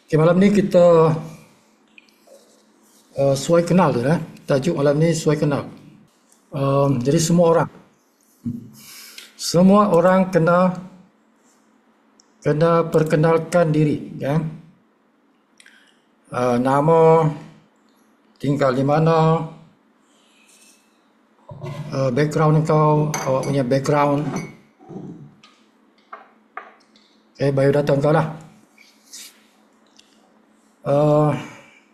Okay, malam ni kita suai kenal tu lah. Tajuk malam ni suai kenal. Jadi semua orang kena perkenalkan diri, ya. Nama, tinggal di mana, background kau, awak punya background, biodata kau lah.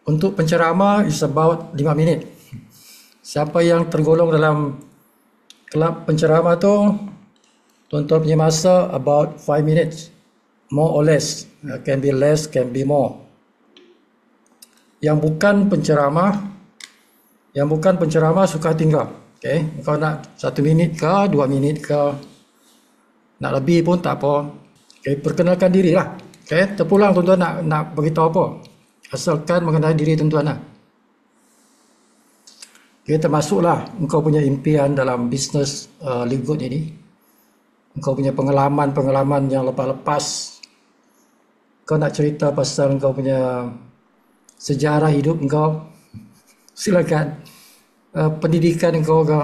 Untuk penceramah is about 5 minit. Siapa yang tergolong dalam kelab penceramah tu, tuan-tuan punya masa about 5 minutes, more or less. Can be less, can be more. Yang bukan penceramah suka tinggal. Okay, kau nak 1 minit ke, 2 minit ke, nak lebih pun tak apa. Okay, perkenalkan diri lah. Okay, terpulang tuan-tuan nak beritahu apa, asalkan mengenai diri tuan-tuan lah. Okay, termasuklah engkau punya impian dalam bisnes Live Good ini. Engkau punya pengalaman yang lepas-lepas. Kau nak cerita pasal engkau punya sejarah hidup engkau, silakan. Pendidikan engkau ke,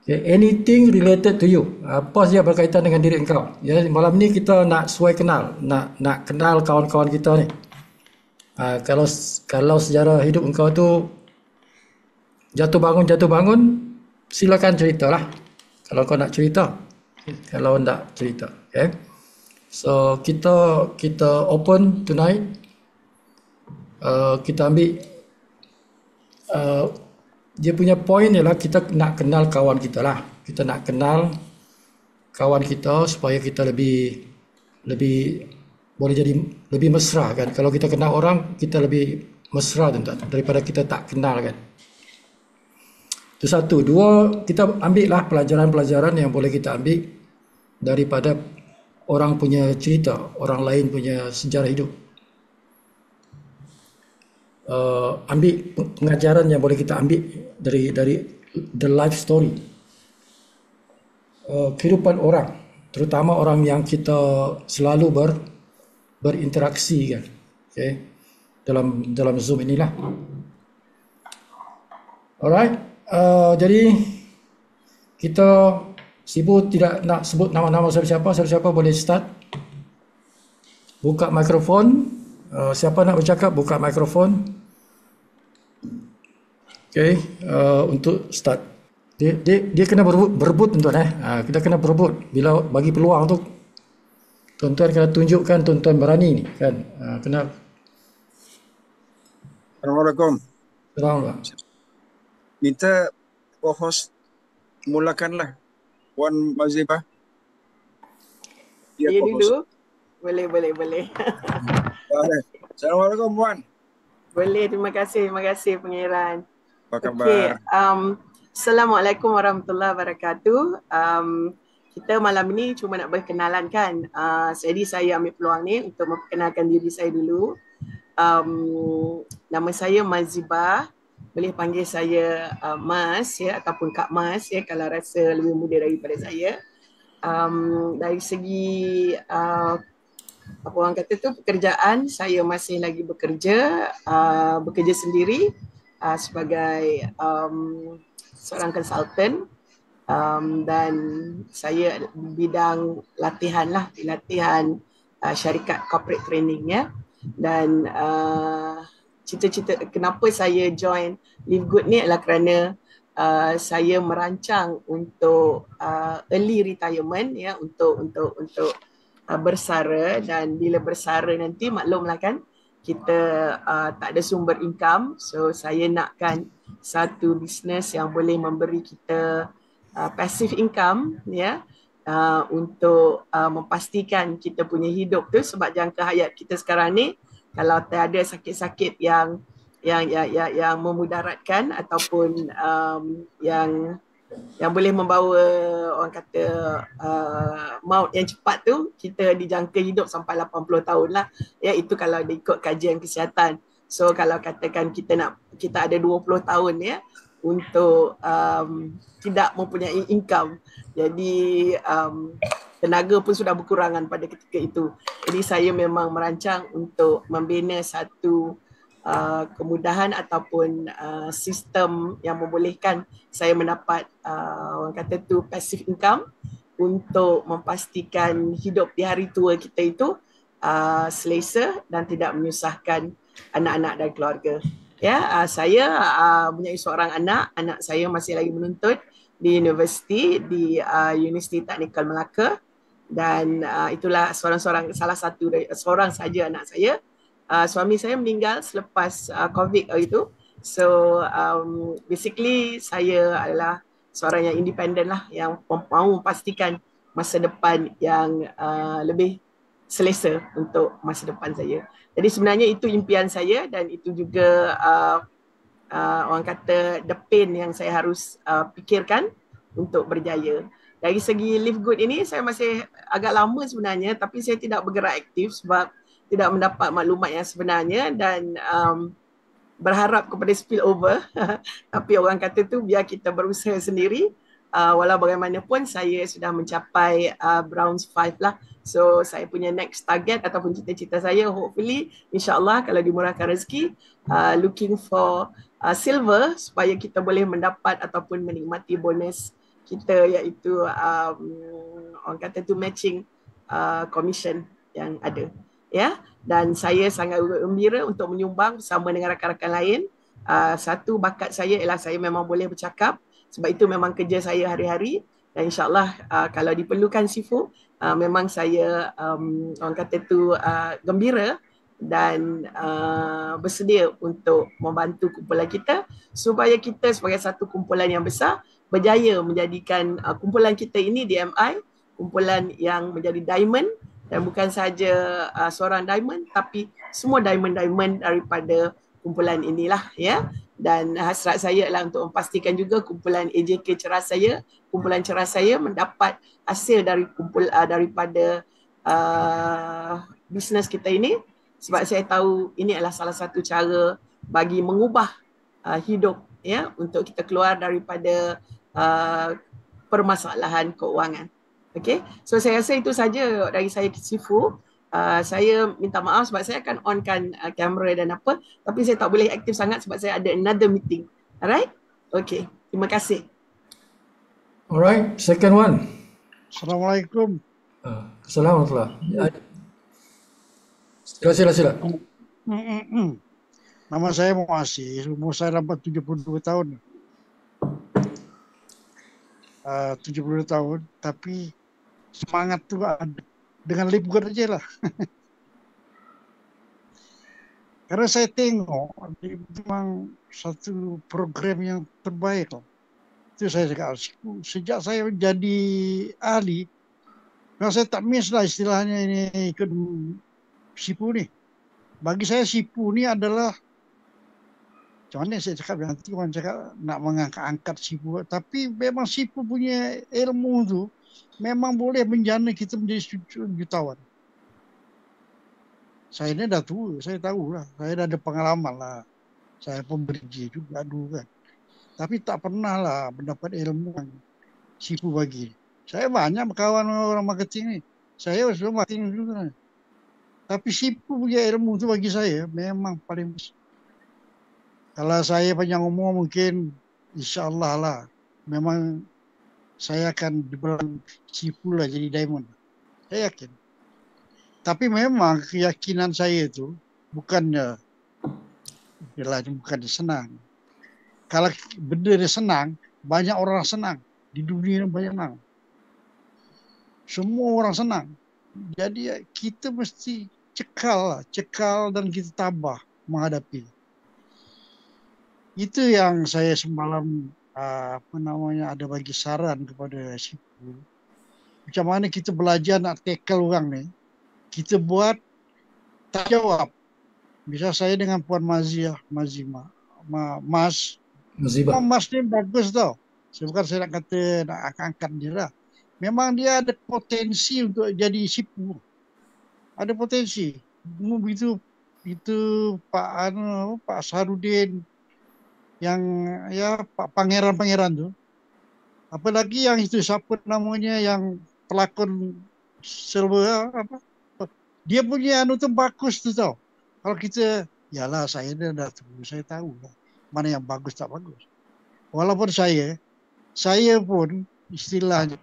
okay, anything related to you, apa saja berkaitan dengan diri engkau. Ya, malam ni kita nak suai kenal, nak kenal kawan-kawan kita ni. Kalau sejarah hidup engkau tu jatuh bangun, silakan ceritalah. Kalau kau nak cerita, kalau tak cerita, okay. So kita open tonight. Kita ambil dia punya point ialah kita nak kenal kawan kita lah. Kita nak kenal kawan kita supaya kita lebih boleh jadi lebih mesra kan. Kalau kita kenal orang, kita lebih mesra daripada kita tak kenal kan. Itu satu. Dua, kita ambil lah pelajaran-pelajaran yang boleh kita ambil daripada orang punya cerita, orang lain punya sejarah hidup. Ambil pengajaran yang boleh kita ambil dari the life story, kehidupan orang, terutama orang yang kita selalu berinteraksi kan, okay, dalam Zoom inilah. Alright, jadi kita sibuk tidak nak sebut nama-nama siapa boleh start. Buka mikrofon. Siapa nak bercakap, buka mikrofon. Okay, untuk start. Dia kena berebut tuan-tuan. Kita kena berebut. Bila bagi peluang tu, tuan-tuan kena tunjukkan tuan-tuan berani ni kan. Kena. Assalamualaikum. Assalamualaikum. Minta co-host mulakanlah. Puan Mazibah. Dia dulu. Boleh. Assalamualaikum Puan. Boleh, terima kasih Pangeran. Apa khabar? Okay, Assalamualaikum warahmatullahi wabarakatuh. Kita malam ini cuma nak berkenalan kan. Jadi saya ambil peluang ni untuk memperkenalkan diri saya dulu. Nama saya Mazibah. Boleh panggil saya Mas ya, ataupun Kak Mas ya, kalau rasa lebih muda daripada saya. Dari segi apa orang kata tu, pekerjaan, saya masih lagi bekerja sendiri sebagai seorang konsultan, dan saya bidang latihan syarikat corporate training ya. Dan cita-cita kenapa saya join Live Good ni adalah kerana saya merancang untuk early retirement ya, untuk bersara. Dan bila bersara nanti maklumlah kan, kita tak ada sumber income. So saya nakkan satu bisnes yang boleh memberi kita passive income ya, untuk memastikan kita punya hidup tu. Sebab jangka hayat kita sekarang ni, kalau tak ada sakit-sakit yang memudaratkan ataupun yang boleh membawa orang kata maut yang cepat tu, kita dijangka hidup sampai 80 tahun lah ya, itu kalau ikut kajian kesihatan. So kalau katakan kita ada 20 tahun ya untuk tidak mempunyai income. Jadi tenaga pun sudah berkurangan pada ketika itu. Jadi saya memang merancang untuk membina satu kemudahan ataupun sistem yang membolehkan saya mendapat orang kata tu passive income untuk memastikan hidup di hari tua kita itu selesa dan tidak menyusahkan anak-anak dan keluarga. Ya, saya mempunyai seorang anak saya masih lagi menuntut di universiti di Universiti Teknikal Melaka, dan itulah salah satu seorang saja anak saya. Suami saya meninggal selepas COVID itu. So basically saya adalah seorang yang independen lah, yang mahu memastikan masa depan yang lebih selesa untuk masa depan saya. Jadi sebenarnya itu impian saya, dan itu juga orang kata the pain yang saya harus fikirkan untuk berjaya. Dari segi Live Good ini saya masih agak lama sebenarnya, tapi saya tidak bergerak aktif sebab tidak mendapat maklumat yang sebenarnya, dan berharap kepada spillover. Tapi orang kata tu biar kita berusaha sendiri. Walau bagaimanapun saya sudah mencapai Browns 5 lah. So saya punya next target ataupun cita-cita saya, hopefully insyaAllah kalau dimurahkan rezeki, looking for silver supaya kita boleh mendapat ataupun menikmati bonus kita, iaitu orang kata tu matching commission yang ada. Ya, dan saya sangat gembira untuk menyumbang bersama dengan rakan-rakan lain. Satu bakat saya ialah saya memang boleh bercakap, sebab itu memang kerja saya hari-hari, dan insyaAllah kalau diperlukan Sifu, memang saya orang kata tu gembira dan bersedia untuk membantu kumpulan kita supaya kita sebagai satu kumpulan yang besar berjaya menjadikan kumpulan kita ini DMI kumpulan yang menjadi diamond, dan bukan saja seorang diamond tapi semua diamond-diamond daripada kumpulan inilah, ya. Dan hasrat saya adalah untuk memastikan juga kumpulan AJK Ceras saya, kumpulan ceras saya mendapat hasil dari daripada bisnes kita ini, sebab saya tahu ini adalah salah satu cara bagi mengubah hidup, ya, untuk kita keluar daripada permasalahan keuangan. Okay, so saya rasa itu saja dari saya ke Sifu. Saya minta maaf sebab saya akan onkan kamera dan apa, tapi saya tak boleh aktif sangat sebab saya ada another meeting. Alright? Okay, terima kasih. Alright, second one. Assalamualaikum. Assalamualaikum. Sila. Nama saya Muasir, umur saya dapat 72 tahun. 72 tahun, tapi semangat tu ada. Dengan Live Good aja lah. Karena saya tengok memang satu program yang terbaik lah. Itu saya cakap, sejak saya menjadi ahli, memang saya tak miss lah istilahnya ini ikut Sipu ni. Bagi saya Sipu ni adalah, macam mana saya cakap, nanti orang cakap nak mengangkat Sipu, tapi memang Sipu punya ilmu tu memang boleh menjana kita menjadi jutawan. Saya ni dah tua, saya tahulah. Saya dah ada pengalaman lah. Saya pun bekerja juga dulu kan. Tapi tak pernah lah mendapat ilmu yang Sipu bagi. Saya banyak berkawan dengan orang marketing ni. Saya sudah marketing juga. Tapi Sipu punya ilmu tu bagi saya memang paling besar. Kalau saya panjang umur mungkin insyaAllah lah. Memang saya akan dibilang Sipu lah jadi diamond. Saya yakin. Tapi memang keyakinan saya itu bukannya senang. Kalau benda dia senang, banyak orang senang. Di dunia ini banyak orang. Semua orang senang. Jadi kita mesti cekal dan kita tabah menghadapi. Itu yang saya semalam ada bagi saran kepada Sipu. Macam mana kita belajar nak tackle orang ni. Kita buat tak jawab. Misal saya dengan Puan Mas ni bagus tau. Bukan saya nak kata nak angkat dia lah. Memang dia ada potensi untuk jadi Sipu. Ada potensi. Itu Pak Sarudin yang Pak Pangeran tu. Apalagi yang itu siapa namanya yang pelakon silver apa? Dia punya anu tuh bagus tuh tau. Kalau kita, yalah saya dah tahu, saya tahu lah mana yang bagus tak bagus. Walaupun saya pun istilahnya,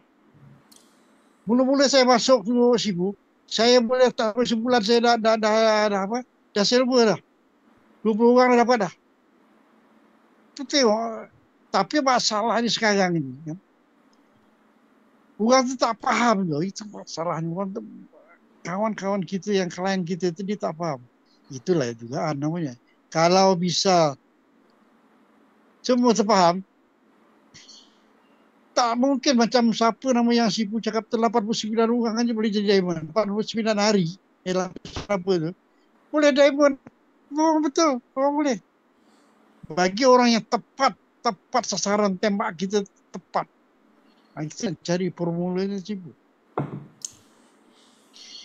mula-mula saya masuk dulu sibuk, saya boleh tak sebulan saya dah apa? Dah silver dah. 20 orang dah dapat dah. Itu tengok. Tapi masalahnya sekarang ini, kan? Orang tu tak faham loh. Itu masalahnya. Kawan-kawan kita yang klien kita itu dia tak faham. Itulah juga namanya. Kalau bisa semua terfaham, tak mungkin macam siapa nama yang Sipu cakap 89 orang aja boleh jadi diamond. 49 hari. Apa tu? Boleh diamond. Oh, betul. Oh, boleh. Bagi orang yang tepat sasaran tembak kita tepat. Kita cari formulanya Sipu.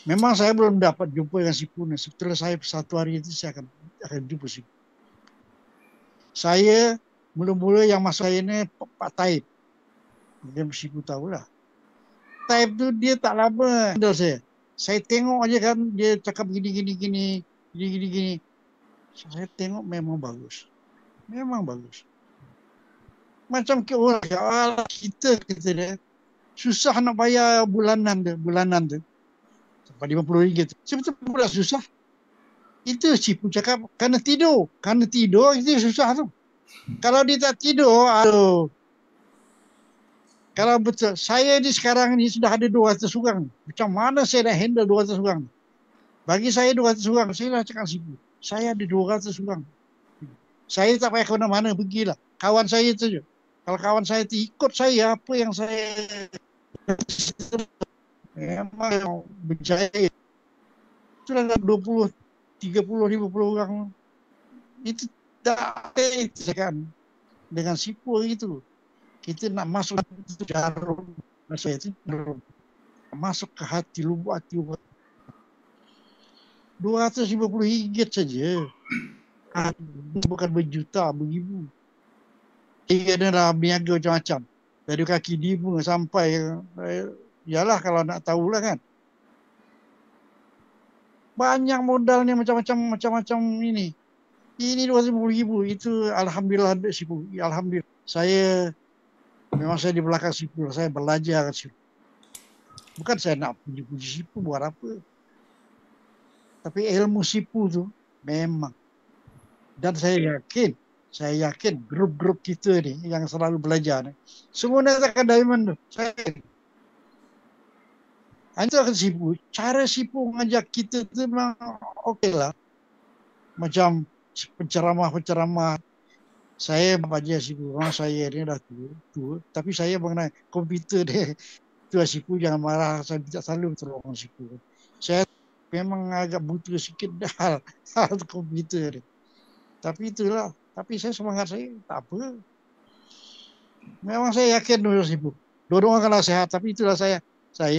Memang saya belum dapat jumpa dengan Sipu. Sebetulnya saya satu hari itu saya akan jumpa Sipu. Saya mula-mula yang masuk saya ini Pak Taib. Mungkin Sipu tahulah. Taib tu dia tak lama handle saya. Saya tengok aja kan dia cakap gini. Saya tengok memang bagus. Memang bagus. Macam kita dia susah nak bayar bulanan tu. Sampai RM50. Sebetulnya susah. Itu Sipu cakap kena tidur itu susah tu. Kalau dia tak tidur, aduh. Kalau betul, saya ni sekarang ni sudah ada 200 orang. Macam mana saya nak handle 200 orang? Bagi saya 200 orang, saya dah cakap Sipu. Saya ada 200 orang. Saya tak payah ke mana-mana, pergilah. Kawan saya tu je. Kalau kawan saya tu ikut saya, apa yang saya memang berjaya. Sudah ada 20, 30, 50 orang. Itu tak ada kan. Dengan Sipu itu. Kita nak masuk itu jarum. Saya itu masuk ke hati, lubuk hati. RM250 saja. Bukan berjuta, beribu. Dia adalah berniaga macam-macam. Dari kaki dia pun sampai, yalah kalau nak tahulah kan. Banyak modalnya macam-macam ini. Ini RM250,000. Itu alhamdulillah ada Sipu. Alhamdulillah. Memang saya di belakang Sipu. Saya belajar Sipu. Bukan saya nak puji-puji Sipu buat apa. Tapi ilmu Sipu tu memang. Dan saya yakin grup-grup kita ni yang selalu belajar ni, semua nak akan diamond tu. Saya itu akan Sipu. Cara Sipu mengajak kita tu memang okey lah. Macam penceramah. Saya baca Sipu. Memang saya ni dah tua. Tapi saya mengenai komputer dia. Tua Sipu jangan marah. Saya tidak selalu tolong Sipu. Saya memang agak butuh sikit hal komputer dia. Tapi itulah. Tapi saya semangat saya tak apa. Memang saya yakin dulu Sipu. Dua-dua akanlah sehat. Tapi itulah saya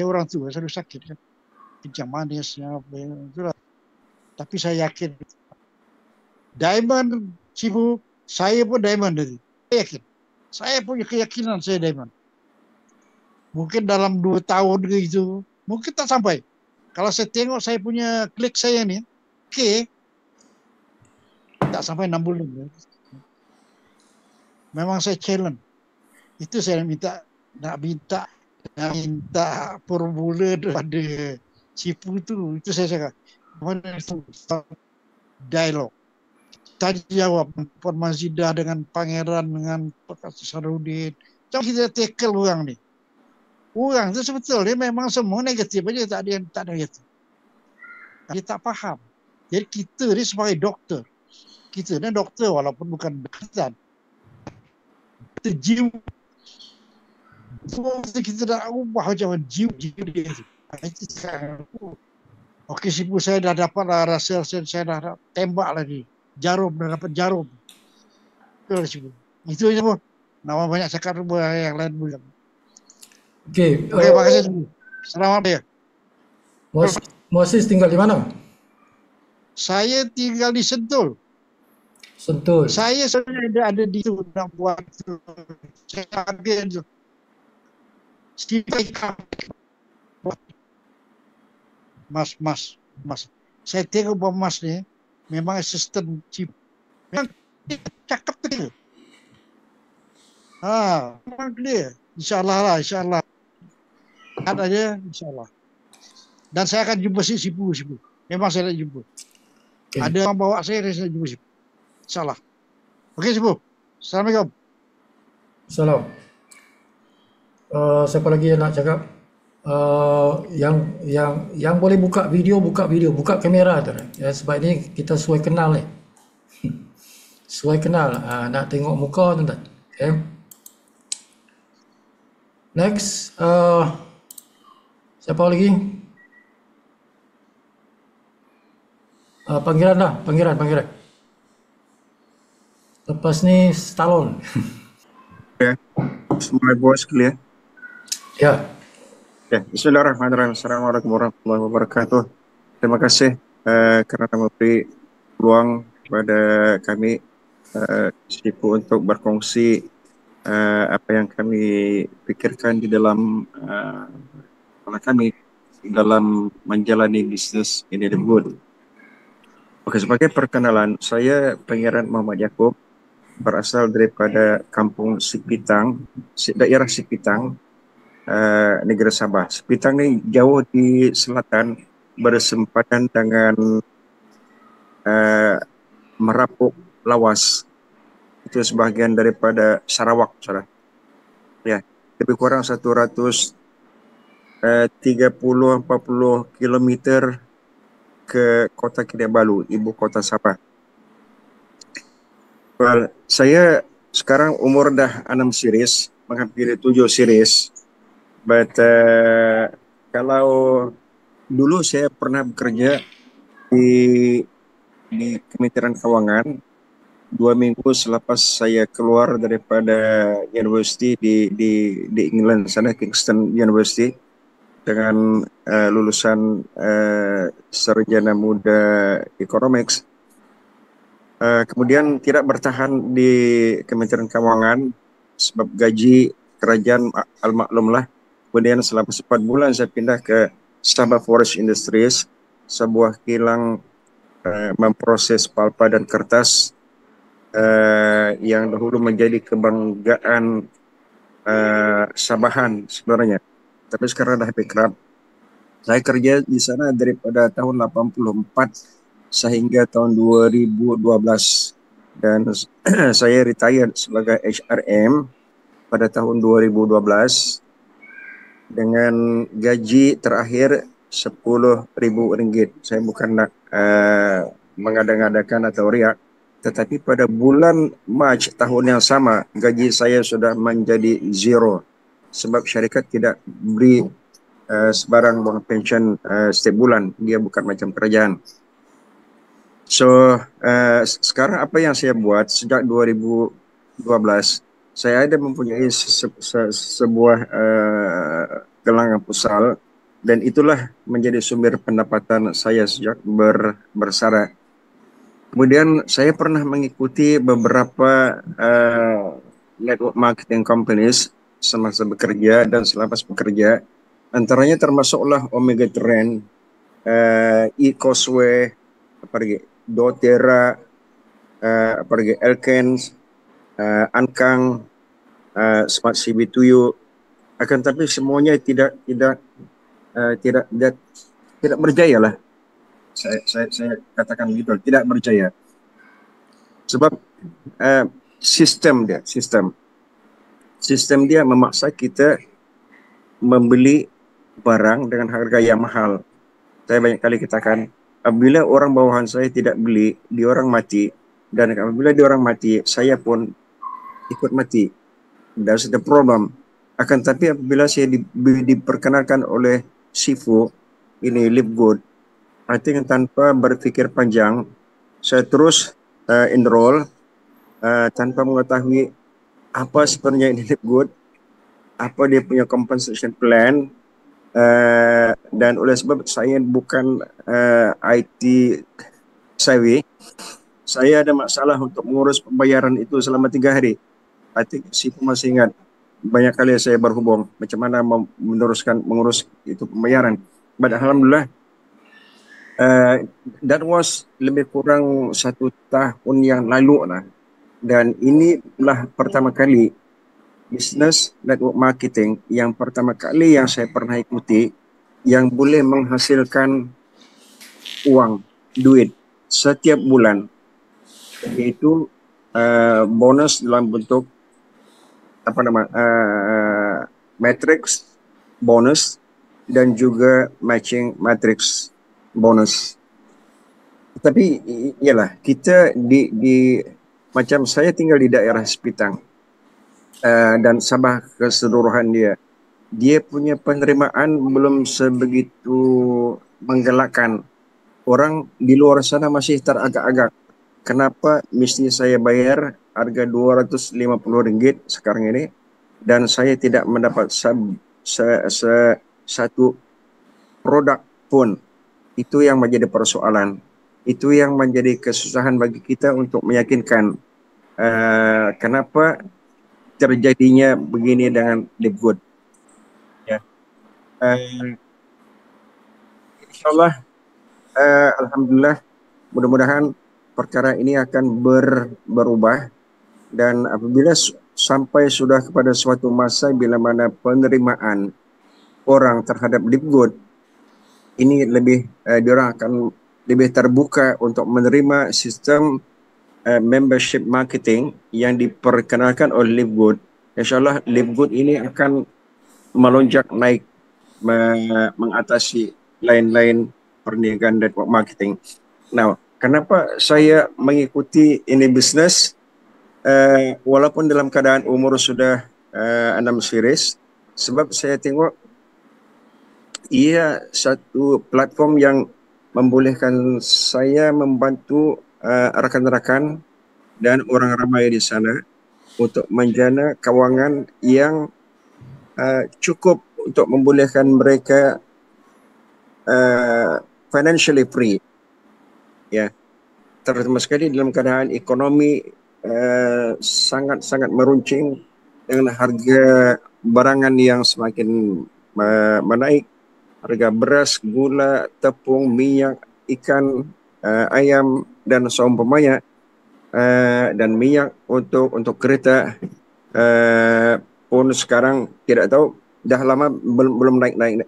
orang tua. Saya selalu sakit kan. Kencang manisnya. Itulah. Tapi saya yakin. Diamond Sipu. Saya pun diamond tadi. Saya yakin. Saya punya keyakinan saya diamond. Mungkin dalam 2 tahun ke itu. Mungkin tak sampai. Kalau saya tengok saya punya klik saya ni. Okey. Tak sampai 6 bulan. Memang saya challenge. Itu saya nak minta formula daripada Sipu tu. Itu saya cakap. Mana itu dialog. Tanya jawab Puan Mazidah dengan Pangeran dengan Pak Sarudin. Macam kita tackle orang ni. Orang tu sebetulnya memang semua negatif aja, tak ada negatif. Dia tak faham. Jadi kita ni sebagai doktor. Kita ni doktor walaupun bukan dokter. Kita jiwa. So, kita dah ubah macam jiwa dia tu. Itu sekarang. Okey, Sipu saya dah dapat lah rasa saya dah tembak lagi. Dah dapat jarum. Itu aja pun. Nama banyak cakap yang lain bilang. Okey. Terima kasih. Selamat ya. Moses tinggal di mana? Saya tinggal di Sentul. Sentul. Saya sebenarnya ada di situ nak buat tu. Saya ambil tu. Mas. Saya tengok bahwa Mas ni memang asisten chief. Memang cakap tu. Memang clear. InsyaAllah. Ada aja, insyaAllah. Dan saya akan jumpa Sipu. Memang saya nak jumpa. Okay. Ada orang bawa saya nak jumpa Sipu. InsyaAllah. Okey Sipu. Assalamualaikum. Salam. Siapa lagi yang nak cakap? Yang boleh buka video, buka kamera tu. Ya, sebab ni kita sesuai kenal ni. Sesuai kenal. Nak tengok muka tuan-tuan. Okay. Next, siapa lagi? Panggilan. Lepas ni Stallone. My voice clear. Ya. Bismillahirrahmanirrahim. Assalamualaikum warahmatullahi wabarakatuh. Terima kasih kerana memberi peluang kepada kami Sipu untuk berkongsi apa yang kami fikirkan di dalam kami dalam menjalani bisnes ini Livegood. Oke, sebagai perkenalan, saya Pangeran Muhammad Yaakob, berasal daripada kampung Sipitang, daerah Sipitang, negara Sabah. Sipitang ni jauh di selatan, bersempatan dengan Merapuk Lawas. Itu sebahagian daripada Sarawak, saudara. Ya, lebih kurang 130-40 kilometer ke Kota Kinabalu, ibu kota Sabah. Well, saya sekarang umur dah 6 series, menghampiri 7 series. But kalau dulu saya pernah bekerja di Kementerian Keuangan 2 minggu selepas saya keluar daripada universiti di England sana, Kingston University, dengan lulusan sarjana muda economics. Kemudian tidak bertahan di Kementerian Keuangan sebab gaji kerajaan al-maklumlah. Kemudian selama 4 bulan saya pindah ke Sabah Forest Industries, sebuah kilang memproses palpa dan kertas yang dahulu menjadi kebanggaan Sabahan sebenarnya. Tapi sekarang dah bankrupt. Saya kerja di sana daripada tahun 84 sehingga tahun 2012 dan saya retired sebagai HRM pada tahun 2012 dengan gaji terakhir RM10,000. Saya bukan nak mengada-ngadakan atau riak, tetapi pada bulan Mac tahun yang sama gaji saya sudah menjadi zero sebab syarikat tidak beri sebarang wang pension setiap bulan. Dia bukan macam kerajaan. So sekarang apa yang saya buat sejak 2012, saya ada mempunyai sebuah gelangan futsal dan itulah menjadi sumber pendapatan saya sejak bersara. Kemudian saya pernah mengikuti beberapa network marketing companies semasa bekerja dan selepas bekerja. Antaranya termasuklah Omega Trend, E-Causeway, doTERRA, Elkens, Ankang, Smart CB2U. Akan tapi semuanya tidak berjaya lah. Saya katakan begitu, tidak berjaya. Sebab sistem dia memaksa kita membeli barang dengan harga yang mahal. Saya banyak kali katakan, apabila orang bawahan saya tidak beli, dia orang mati. Dan apabila dia orang mati, saya pun ikut mati. That's the problem. Akan tapi apabila saya diperkenalkan oleh Sifu, ini Livegood, I think tanpa berfikir panjang, saya terus enroll tanpa mengetahui apa sebenarnya ini Livegood, apa dia punya compensation plan, dan oleh sebab saya bukan IT savvy, saya ada masalah untuk mengurus pembayaran itu selama 3 hari. I think Sifu masih ingat banyak kali saya berhubung macam mana mengurus itu pembayaran. But alhamdulillah That was lebih kurang 1 tahun yang lalu lah. Dan inilah pertama kali business network marketing yang pertama kali yang saya pernah ikuti yang boleh menghasilkan uang, duit setiap bulan, yaitu bonus dalam bentuk matrix bonus dan juga matching matrix bonus. Tapi ialah kita di macam saya tinggal di daerah Sepitang dan Sabah keseluruhan dia punya penerimaan belum sebegitu menggelakkan. Orang di luar sana masih teragak-agak. Kenapa mesti saya bayar harga RM250 sekarang ini dan saya tidak mendapat satu produk pun? Itu yang menjadi persoalan. Itu yang menjadi kesusahan bagi kita untuk meyakinkan kenapa terjadinya begini dengan Livegood. Ya. InsyaAllah, alhamdulillah, mudah-mudahan perkara ini akan berubah, dan apabila sampai sudah kepada suatu masa bila mana penerimaan orang terhadap Livegood ini diorang akan lebih terbuka untuk menerima sistem membership marketing yang diperkenalkan oleh Livegood. InsyaAllah Livegood ini akan melonjak naik mengatasi lain-lain perniagaan network marketing. Now, kenapa saya mengikuti ini bisnes walaupun dalam keadaan umur sudah 6 series? Sebab saya tengok ia satu platform yang membolehkan saya membantu rakan-rakan dan orang ramai di sana untuk menjana kewangan yang cukup untuk membolehkan mereka financially free. Ya, terutama sekali dalam keadaan ekonomi sangat-sangat meruncing dengan harga barangan yang semakin menaik, harga beras, gula, tepung, minyak, ikan, ayam dan seumpamanya, dan minyak untuk kereta pun sekarang tidak tahu, dah lama belum naik,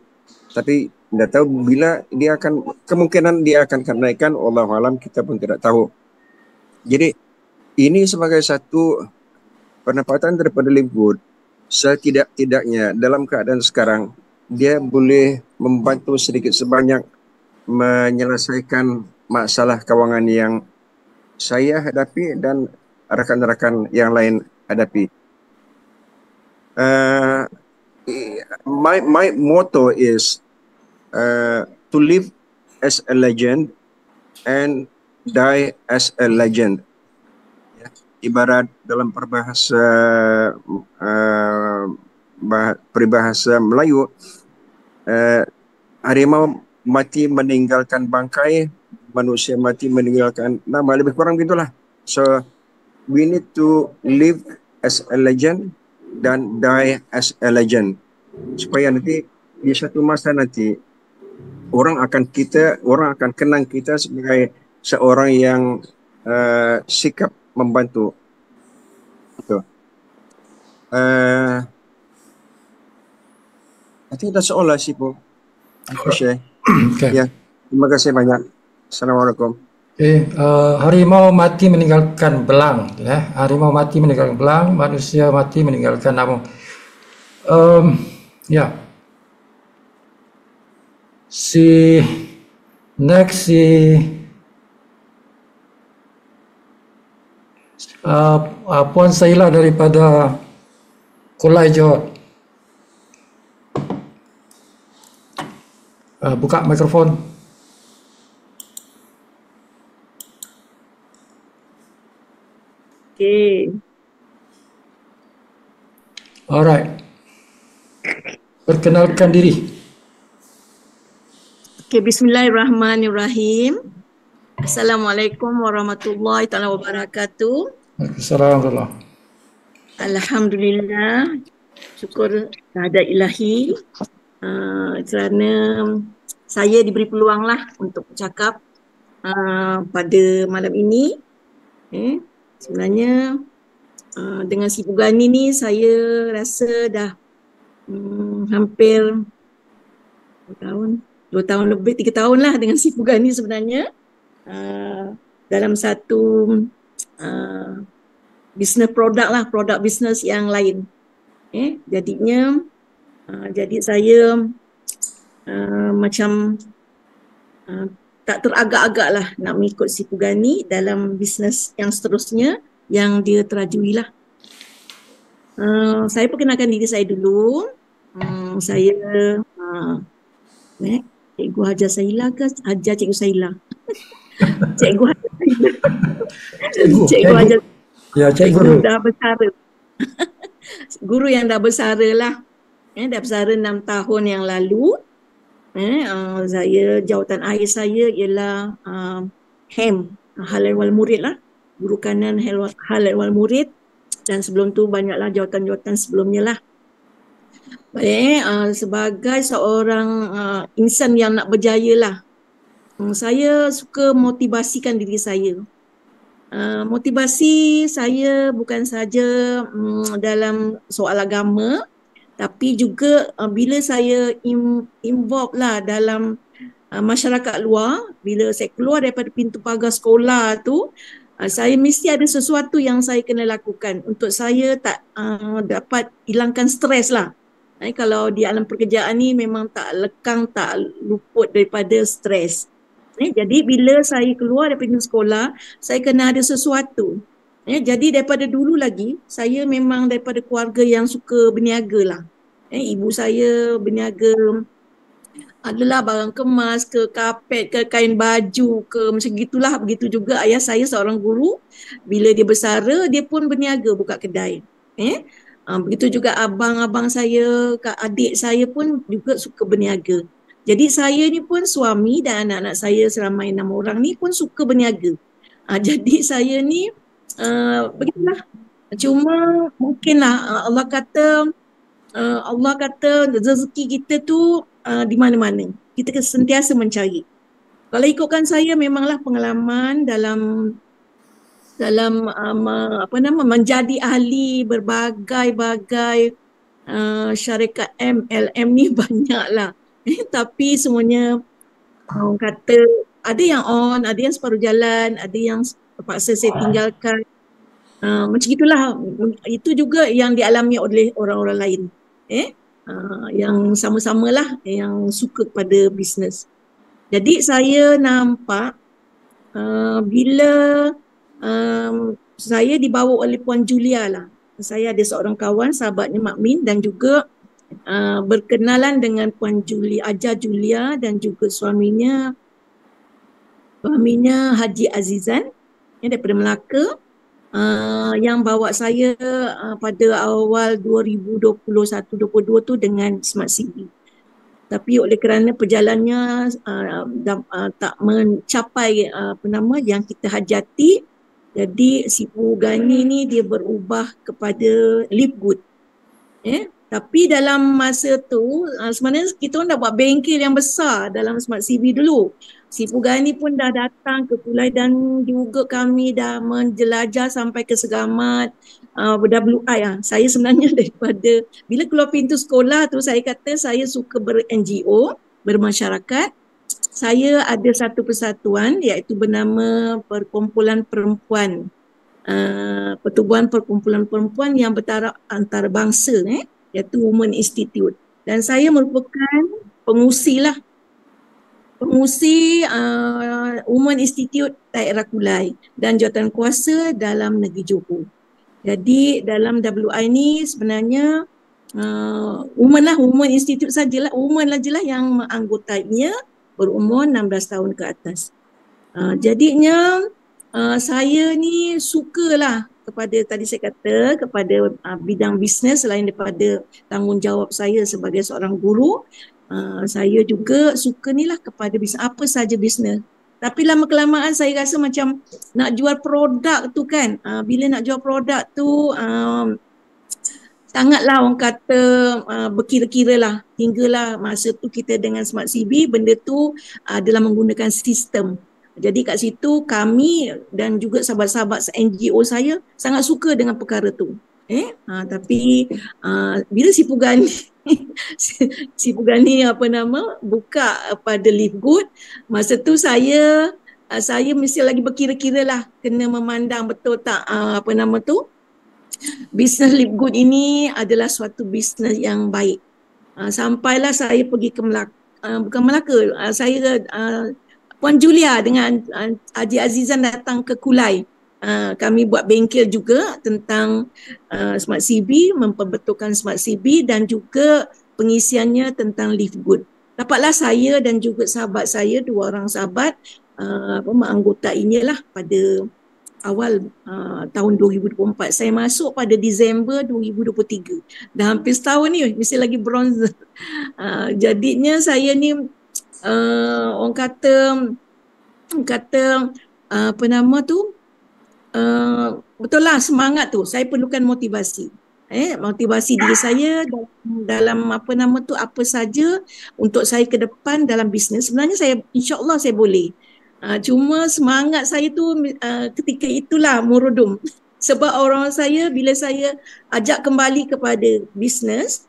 tapi tidak tahu bila dia akan, kemungkinan dia akan naikkan, wallahu alam, kita pun tidak tahu. Jadi ini sebagai satu pendapatan daripada Livegood, setidak-tidaknya dalam keadaan sekarang dia boleh membantu sedikit sebanyak menyelesaikan masalah kewangan yang saya hadapi dan rakan-rakan yang lain hadapi. My motto is to live as a legend and die as a legend. Ibarat dalam peribahasa Melayu, harimau mati meninggalkan bangkai, manusia mati meninggalkan nama, lebih kurang begitulah. So we need to live as a legend dan die as a legend, supaya nanti di satu masa nanti orang akan kenang kita sebagai seorang yang sikap membantu. Itu. I think that's all lah, Sipo. Okay. Ya, terima kasih banyak. Assalamualaikum. Harimau mati meninggalkan belang, ya. Harimau mati meninggalkan belang, manusia mati meninggalkan nama. Ya. Puan Saila daripada Kulai Johor. Buka mikrofon. Okay. Alright. Perkenalkan diri. Okay, bismillahirrahmanirrahim. Assalamualaikum warahmatullahi taala wabarakatuh. Assalamualaikum. Alhamdulillah, syukur kehadirat ilahi kerana saya diberi peluang lah untuk bercakap pada malam ini. Sebenarnya dengan si Pugani ni saya rasa dah hampir 2 tahun lebih, 3 tahun lah dengan si Pugani sebenarnya. Dalam satu business produk lah, produk bisnes yang lain. Jadinya jadi saya macam tak teragak-agak lah nak mengikut si Pugani dalam bisnes yang seterusnya yang dia terajui lah. Saya perkenalkan diri saya dulu. Saya Cikgu Hajar Saila ke Hajar Cikgu Saila? Cikgu Hajar Saila. Cikgu Hajar. Ya, Cikgu dah bersara. Guru yang dah bersara lah. Dah bersara 6 tahun yang lalu. Saya, jawatan akhir saya ialah HEM, Halal Wal Murid lah. Guru kanan Halal Wal Murid. Dan sebelum tu banyaklah jawatan-jawatan sebelumnya lah. Baik, sebagai seorang insan yang nak berjaya lah. Saya suka motivasikan diri saya. Motivasi saya bukan saja dalam soal agama, tapi juga bila saya involve lah dalam masyarakat luar, bila saya keluar daripada pintu pagar sekolah tu, saya mesti ada sesuatu yang saya kena lakukan untuk saya tak dapat hilangkan stres lah. Kalau di alam pekerjaan ni memang tak lekang, tak luput daripada stres. Jadi bila saya keluar daripada pintu sekolah, saya kena ada sesuatu. Jadi daripada dulu lagi, saya memang daripada keluarga yang suka berniaga lah. Ibu saya berniaga adalah barang kemas ke, kapet ke, kain baju ke, macam gitulah. Begitu juga ayah saya seorang guru, bila dia bersara, dia pun berniaga buka kedai. Begitu juga abang-abang saya, adik saya pun juga suka berniaga. Jadi saya ni pun suami dan anak-anak saya seramai 6 orang ni pun suka berniaga. Jadi saya ni begitulah. Cuma mungkinlah Allah kata rezeki kita tu di mana-mana. Kita sentiasa mencari. Kalau ikutkan saya memanglah pengalaman dalam menjadi ahli berbagai-bagai syarikat MLM ni banyaklah. Tapi semuanya orang kata ada yang on, ada yang separuh jalan, ada yang terpaksa saya tinggalkan. Macam itulah. Itu juga yang dialami oleh orang-orang lain. Yang sama-samalah yang suka pada bisnes. Jadi saya nampak bila saya dibawa oleh Puan Julia lah. Saya ada seorang kawan, sahabatnya Mak Min, dan juga berkenalan dengan Puan Julia, Ajar Julia, dan juga suaminya Haji Azizan daripada Melaka, yang bawa saya pada awal 2021-22 tu dengan Smart CV. Tapi oleh kerana perjalanannya tak mencapai yang kita hajati, jadi si Pugani ni dia berubah kepada Live Good. Tapi dalam masa tu sebenarnya kita orang dah buat bengkel yang besar dalam Smart CV dulu. Si Pugani pun dah datang ke Pulai dan juga kami dah menjelajah sampai ke Segamat, WI. Saya sebenarnya daripada bila keluar pintu sekolah tu saya kata saya suka ber-NGO, bermasyarakat. Saya ada satu persatuan iaitu bernama Perkumpulan Perempuan, Pertubuhan Perkumpulan Perempuan yang bertaraf antarabangsa, iaitu Women Institute. Dan saya merupakan pengusi Women Institute daerah Kulai dan jawatan kuasa dalam negeri Johor. Jadi dalam WI ni sebenarnya Women Institute sajalah, women lah yang menganggotainya berumur 16 tahun ke atas. Jadinya saya ni sukalah kepada, tadi saya kata, kepada bidang bisnes selain daripada tanggungjawab saya sebagai seorang guru. Saya juga suka ni lah kepada bisnes, apa saja bisnes. Tapi lama kelamaan saya rasa macam nak jual produk tu kan, bila nak jual produk tu sangatlah orang kata berkira-kira lah hinggalah masa tu kita dengan Smart CB benda tu adalah menggunakan sistem. Jadi kat situ kami dan juga sahabat-sahabat NGO saya sangat suka dengan perkara tu. Tapi bila si Pugani si Pugani buka pada Live Good, masa tu saya mesti lagi berkira-kira lah, kena memandang betul tak bisnes Live Good ini adalah suatu bisnes yang baik. Sampailah saya pergi ke Melaka, bukan Melaka, saya Puan Julia dengan Haji Azizan datang ke Kulai. Kami buat bengkel juga tentang Smart CB, memperbetulkan Smart CB dan juga pengisiannya tentang Live Good. Dapatlah saya dan juga sahabat saya, 2 orang sahabat menganggotainya lah pada awal tahun 2024. Saya masuk pada Disember 2023. Dah hampir setahun ni, mesti lagi bronze. Jadinya saya ni orang kata betul lah, semangat tu saya perlukan motivasi. Motivasi diri saya dalam apa saja untuk saya ke depan dalam bisnes. Sebenarnya saya insya-Allah saya boleh. Cuma semangat saya tu ketika itulah merodom. Sebab orang saya bila saya ajak kembali kepada bisnes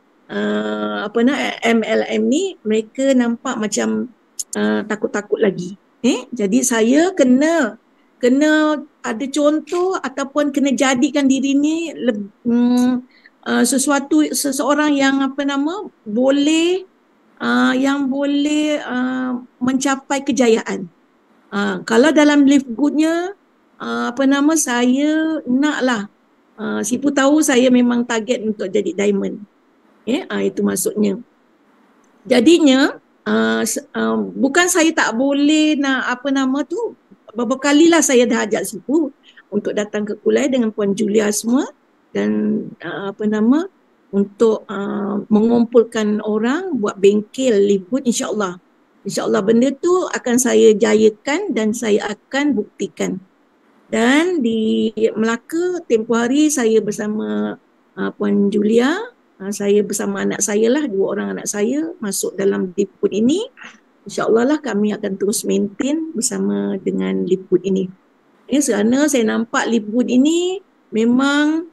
MLM ni, mereka nampak macam takut-takut lagi. Jadi saya kena ada contoh ataupun kena jadikan diri ni seseorang yang boleh mencapai kejayaan. Kalau dalam Live Good-nya saya naklah Sipu tahu saya memang target untuk jadi diamond. Itu maksudnya. Jadinya bukan saya tak boleh nak beberapa kalilah saya dah ajak Sipu untuk datang ke Kulai dengan Puan Julia semua dan untuk mengumpulkan orang buat bengkel Live Good, insya-Allah. InsyaAllah benda tu akan saya jayakan dan saya akan buktikan. Dan di Melaka tempoh hari saya bersama Puan Julia, saya bersama anak saya lah, 2 orang anak saya masuk dalam Live Good ini. InsyaAllah lah kami akan terus maintain bersama dengan Live Good ini. Kerana saya nampak Live Good ini memang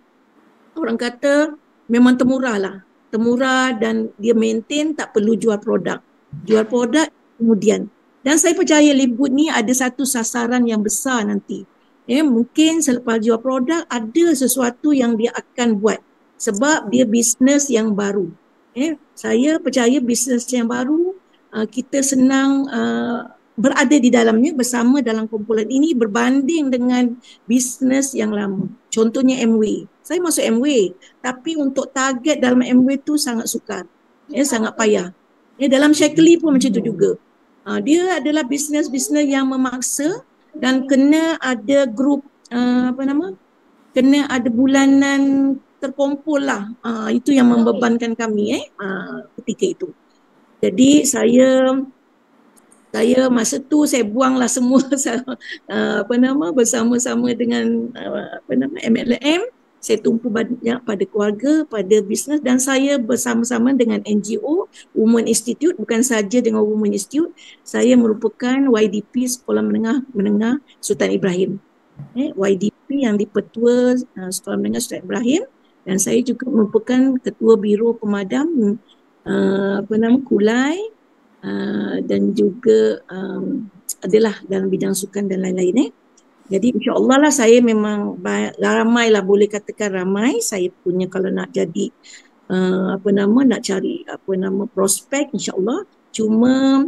orang kata memang temurah lah. Temurah dan dia maintain, tak perlu jual produk. Jual produk kemudian. Dan saya percaya Live Good ni ada satu sasaran yang besar nanti. Mungkin selepas jual produk ada sesuatu yang dia akan buat. Sebab dia bisnes yang baru. Saya percaya bisnes yang baru kita senang berada di dalamnya bersama dalam kumpulan ini berbanding dengan bisnes yang lama. Contohnya MW. Saya masuk MW tapi untuk target dalam MW tu sangat sukar. Sangat payah. Dalam Shakely pun macam tu juga. Dia adalah bisnes-bisnes yang memaksa dan kena ada grup kena ada bulanan terkumpul lah. Itu yang membebankan kami ketika itu. Jadi saya masa tu saya buanglah semua bersama-sama dengan MLM. Saya tumpu banyak pada keluarga, pada bisnes dan saya bersama-sama dengan NGO Women Institute, bukan saja dengan Women Institute, saya merupakan YDP Sekolah Menengah Sultan Ibrahim. YDP yang dipetua Sekolah Menengah Sultan Ibrahim dan saya juga merupakan ketua Biro Pemadam Kulai dan juga adalah dalam bidang sukan dan lain-lain. Jadi insya-Allah lah saya memang ramai lah, boleh katakan ramai saya punya kalau nak jadi nak cari prospek, insya-Allah. Cuma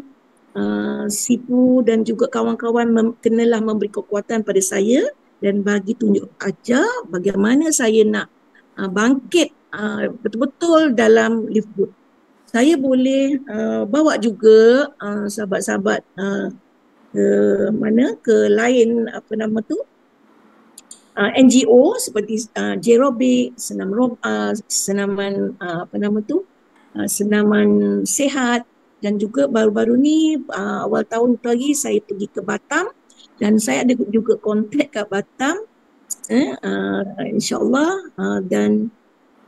Sipu dan juga kawan-kawan kenalah memberi kekuatan pada saya dan bagi tunjuk ajar bagaimana saya nak bangkit betul-betul dalam Live Good. Saya boleh bawa juga sahabat-sahabat ke lain NGO seperti Jerobik, senaman senaman sihat dan juga baru-baru ni awal tahun lagi saya pergi ke Batam dan saya ada juga kontak kat Batam insya-Allah dan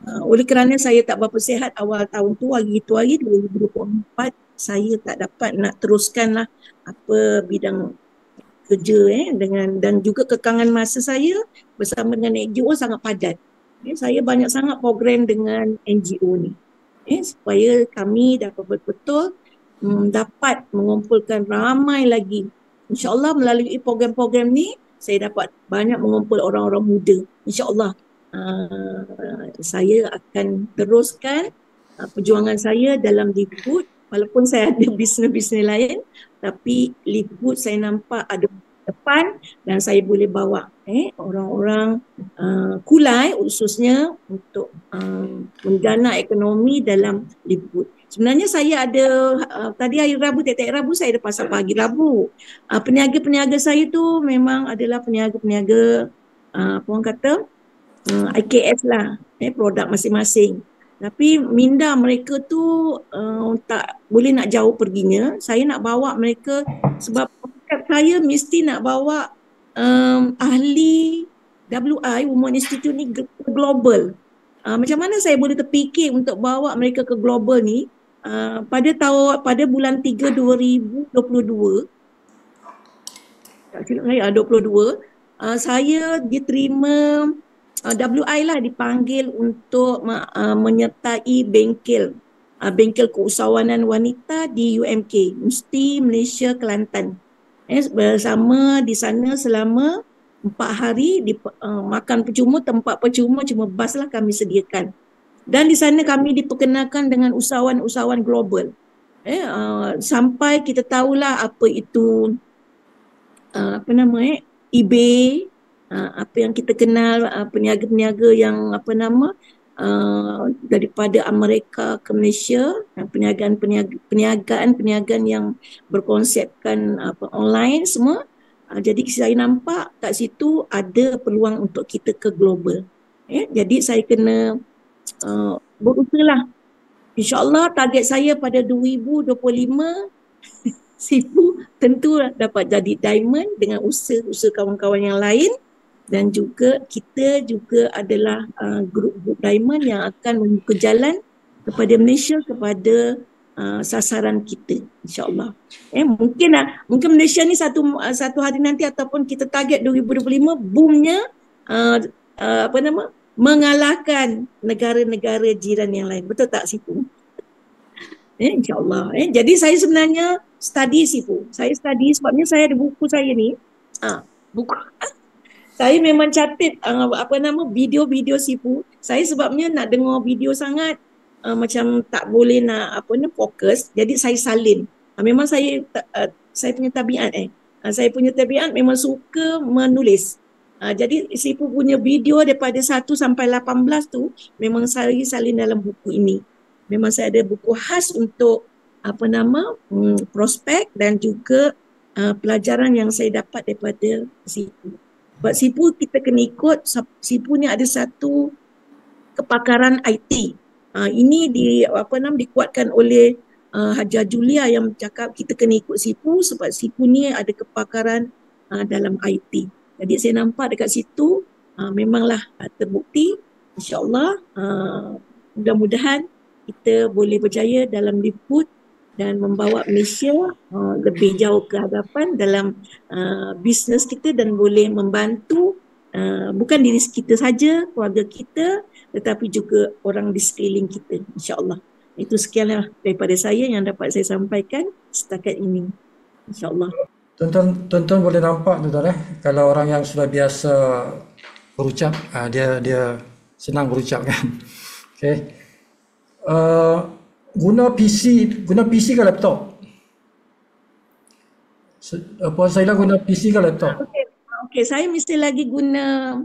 Oleh kerana saya tak berapa sihat awal tahun tu, hari 2024, saya tak dapat nak teruskan lah apa bidang kerja dan juga kekangan masa saya bersama dengan NGO sangat padat. Saya banyak sangat program dengan NGO ni. Supaya kami dapat betul-betul dapat mengumpulkan ramai lagi. InsyaAllah melalui program-program ni saya dapat banyak mengumpul orang-orang muda. InsyaAllah saya akan teruskan perjuangan saya dalam Livegood. Walaupun saya ada bisnes-bisnes lain, tapi Livegood saya nampak ada depan dan saya boleh bawa orang-orang Kulai khususnya untuk mendana ekonomi dalam Livegood. Sebenarnya saya ada tadi hari Rabu, tiap-tiap Rabu saya ada pasar pagi Rabu. Peniaga-peniaga saya tu memang adalah peniaga-peniaga apa orang kata IKS lah, produk masing-masing. Tapi minda mereka tu tak boleh nak jauh perginya. Saya nak bawa mereka sebab saya mesti nak bawa ahli WI, Women Institute ni global. Macam mana saya boleh terfikir untuk bawa mereka ke global ni pada bulan 3 2022. Tak silap saya 22. Saya diterima WI lah, dipanggil untuk menyertai bengkel keusahawanan wanita di UMK, Mesti Malaysia Kelantan. Bersama di sana selama 4 hari, makan percuma, tempat percuma, cuma bas lah kami sediakan. Dan di sana kami diperkenalkan dengan usahawan-usahawan global. Sampai kita tahulah apa itu eBay, apa yang kita kenal peniaga-peniaga yang daripada Amerika ke Malaysia, perniagaan yang berkonsepkan online semua. Jadi saya nampak kat situ ada peluang untuk kita ke global. Jadi saya kena berusaha lah. InsyaAllah target saya pada 2025 Sifu tentu dapat jadi diamond dengan usaha kawan-kawan yang lain. Dan juga kita juga adalah grup diamond yang akan membuka jalan kepada Malaysia, kepada sasaran kita, insyaAllah. Mungkin Malaysia ni satu hari nanti ataupun kita target 2025 boomnya mengalahkan negara-negara jiran yang lain. Betul tak Sifu? InsyaAllah. Jadi saya sebenarnya study Sifu. Saya study sebabnya saya ada buku saya ni. Buku saya memang catat video-video Sifu. Saya sebabnya nak dengar video sangat macam tak boleh nak fokus. Jadi saya salin. Memang saya punya tabiat saya punya tabiat memang suka menulis. Jadi Sifu punya video daripada 1 sampai 18 tu memang saya salin dalam buku ini. Memang saya ada buku khas untuk prospek dan juga pelajaran yang saya dapat daripada Sifu. Sebab Sifu kita kena ikut, Sifu ni ada satu kepakaran IT. Ini dikuatkan oleh Haja Julia yang cakap kita kena ikut Sifu sebab Sifu ni ada kepakaran dalam IT. Jadi saya nampak dekat situ memanglah terbukti. InsyaAllah mudah-mudahan kita boleh berjaya dalam Livegood dan membawa Malaysia lebih jauh ke hadapan dalam bisnes kita dan boleh membantu bukan diri kita saja, keluarga kita, tetapi juga orang di sekeliling kita, insyaAllah. Itu sekianlah daripada saya yang dapat saya sampaikan setakat ini, insyaAllah. Tuan-tuan boleh nampak tuan-tuan kalau orang yang sudah biasa berucap, dia senang berucap kan. Okay. Guna PC ke laptop? Puan Saila guna PC ke laptop? Okey, saya mesti lagi guna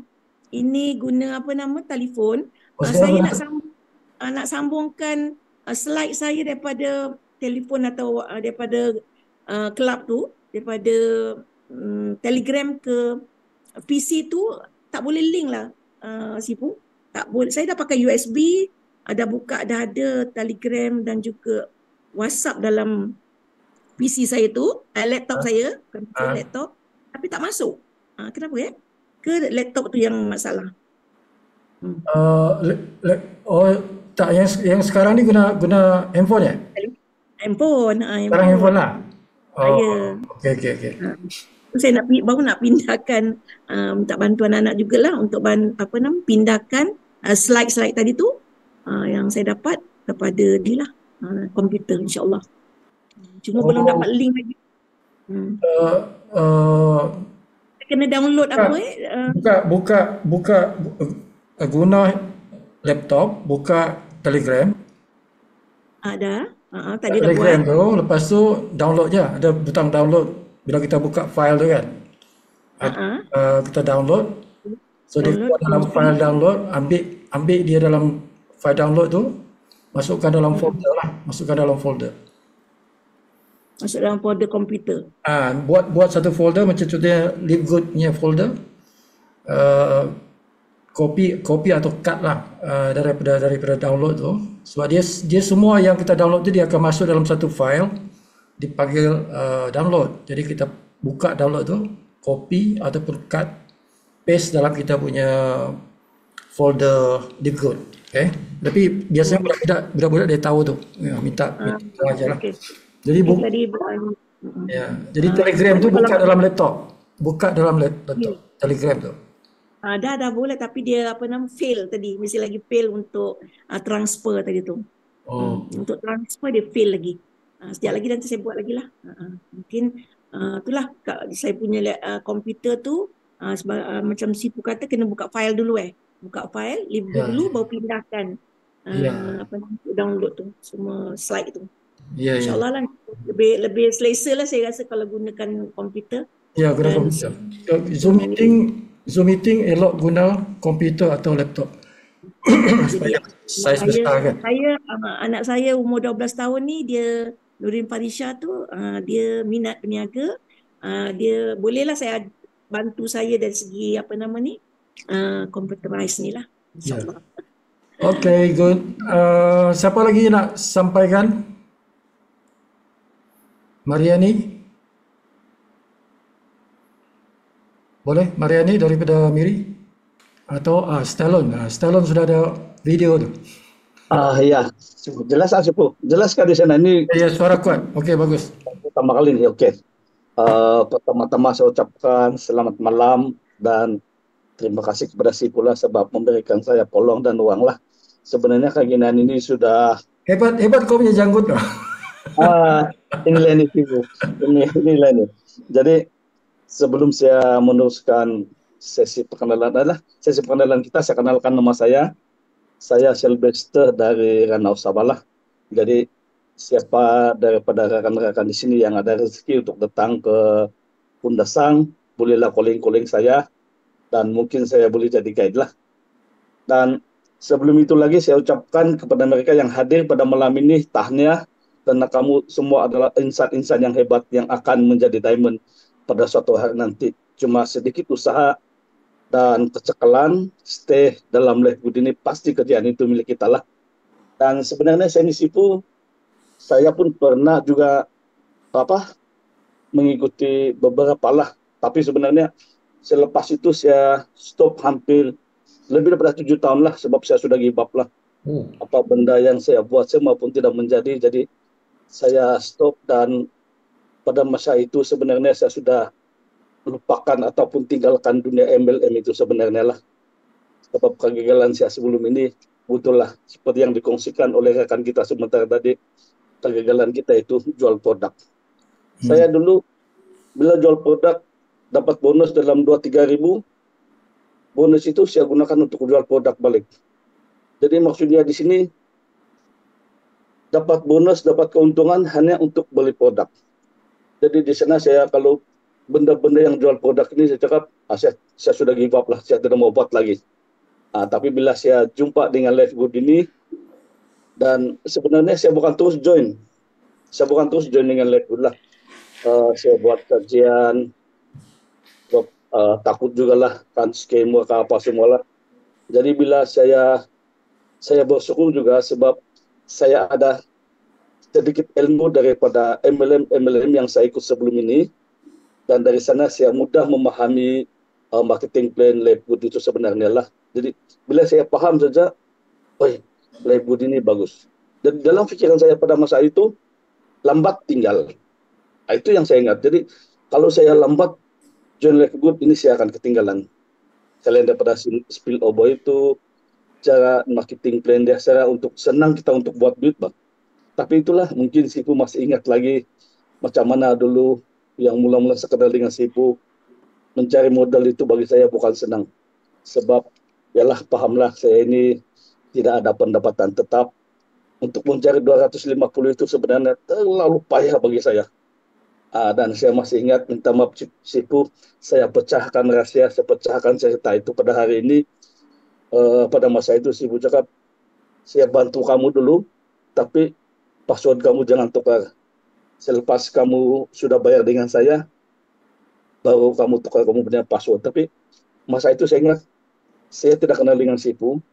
telefon. Saya nak sambungkan slide saya daripada telefon atau daripada kelab tu, daripada Telegram ke PC tu tak boleh link lah Sifu. Tak boleh. Saya dah pakai USB, dah ada Telegram dan juga WhatsApp dalam PC saya tu, laptop saya, laptop, tapi tak masuk. Kenapa Ke laptop tu yang masalah. Oh, tak, yang sekarang ni guna handphone ya? Handphone, Sekarang handphone handphone. lah. Oh, Saya. okey. Saya nak baru nak pindahkan, minta bantuan anak jugalah untuk pindahkan slide-slide tadi tu yang saya dapat kepada dia lah, komputer insyaAllah. Cuma belum dapat link lagi. Saya kena download buka guna laptop, buka Telegram. Ada. Tadi dah buat. Telegram tu, lepas tu download je. Ada butang download. Bila kita buka file tu kan, kita download. So dia keluar dalam file download, ambil dia dalam file download tu, masukkan dalam folder lah. Masuk dalam folder komputer. Buat satu folder macam contohnya LiveGood punya folder. Copy atau cut lah daripada download tu. Sebab dia semua yang kita download tu dia akan masuk dalam satu file dipanggil download. Jadi kita buka download tu, copy ataupun cut, paste dalam kita punya folder LiveGood. Okay. Tapi biasanya budak-budak dia tahu tu. Minta aja lah. Okay. Jadi jadi Telegram tu buka dalam laptop. Telegram tu. Dah boleh, tapi dia fail tadi. Mesti lagi fail untuk transfer tadi tu. Untuk transfer dia fail lagi. Sekejap lagi nanti saya buat lagi lah. Mungkin itulah saya punya komputer tu macam Sipu kata kena buka file dulu buka file, dulu baru pindahkan download tu semua slide tu. InsyaAllah lah lebih selesa lah saya rasa kalau gunakan komputer. Ya, guna komputer. Zoom meeting elok guna komputer atau laptop. Supaya saiz besar kan. Anak saya umur 12 tahun ni, dia Nurin Farisha tu, dia minat berniaga. Dia bolehlah saya bantu saya dari segi computerized ni lah. InsyaAllah. Okay, good. Siapa lagi nak sampaikan? Mariani? Boleh? Mariani daripada Miri? Atau Stallone? Stallone sudah ada video tu. Ya, jelas Sipu. Jelaskan di sana ini. Ya, suara kuat. Okey, bagus. Pertama kali ni, okey. Pertama-tama saya ucapkan selamat malam dan terima kasih kepada Sipu lah sebab memberikan saya peluang dan ruang lah. Sebenarnya kajian ini sudah hebat kau punya janggut kau. Inilah ini Sipu. Inilah ini. Jadi sebelum saya meneruskan sesi perkenalan kita, saya kenalkan nama saya. Saya Sylvester dari Ranau Sabah. Jadi siapa daripada rekan-rekan di sini yang ada rezeki untuk datang ke Pundasang, bolehlah calling saya dan mungkin saya boleh jadi guide lah. Dan sebelum itu lagi saya ucapkan kepada mereka yang hadir pada malam ini tahniah, karena kamu semua adalah insan-insan yang hebat yang akan menjadi diamond pada suatu hari nanti. Cuma sedikit usaha dan kecekalan, stay dalam LiveGood ini, pasti kerjaan itu milik kita lah. Dan sebenarnya saya ini Sipu, saya pun pernah juga mengikuti beberapa lah. Tapi sebenarnya selepas itu saya stop hampir lebih daripada 7 tahun lah, sebab saya sudah give up lah. Apa benda yang saya buat maupun tidak menjadi, jadi saya stop. Dan pada masa itu sebenarnya saya sudah lupakan ataupun tinggalkan dunia MLM itu sebenarnya lah. Sebab kegagalan saya sebelum ini betul lah seperti yang dikongsikan oleh rekan kita sebentar tadi, kegagalan kita itu jual produk. Saya dulu bila jual produk dapat bonus dalam 2-3 ribu, bonus itu saya gunakan untuk jual produk balik. Jadi maksudnya di sini dapat bonus, dapat keuntungan hanya untuk beli produk. Jadi di sana saya kalau benda-benda yang jual produk ini saya cakap, saya sudah give up lah, saya tidak mau buat lagi. Tapi bila saya jumpa dengan LiveGood ini, dan sebenarnya saya bukan terus join dengan LiveGood lah. Saya buat kajian, takut juga lah kan scam ke apa semua lah. Jadi bila saya bersyukur juga sebab saya ada sedikit ilmu daripada MLM yang saya ikut sebelum ini. Dan dari sana saya mudah memahami marketing plan Livegood itu sebenarnya lah. Jadi bila saya paham saja, oh Livegood ini bagus. Dan dalam pikiran saya pada masa itu, lambat tinggal. Itu yang saya ingat. Jadi kalau saya lambat join Livegood, ini saya akan ketinggalan. Selain daripada spillover itu, cara marketing plan dia, cara untuk senang kita untuk buat duit, Bang. Tapi itulah mungkin Sipu masih ingat lagi macam mana dulu yang mula-mula sekedar dengan Sipu mencari modal itu bagi saya bukan senang. Sebab yalah pahamlah saya ini tidak ada pendapatan tetap. Untuk mencari 250 itu sebenarnya terlalu payah bagi saya. Dan saya masih ingat, minta maaf Sipu, saya pecahkan rahasia, saya pecahkan cerita itu pada hari ini. Pada masa itu Sipu cakap, saya bantu kamu dulu, tapi password kamu jangan tukar. Selepas kamu sudah bayar dengan saya, baru kamu tukar kamu punya password. Tapi masa itu saya ingat, saya tidak kenal dengan Sipu,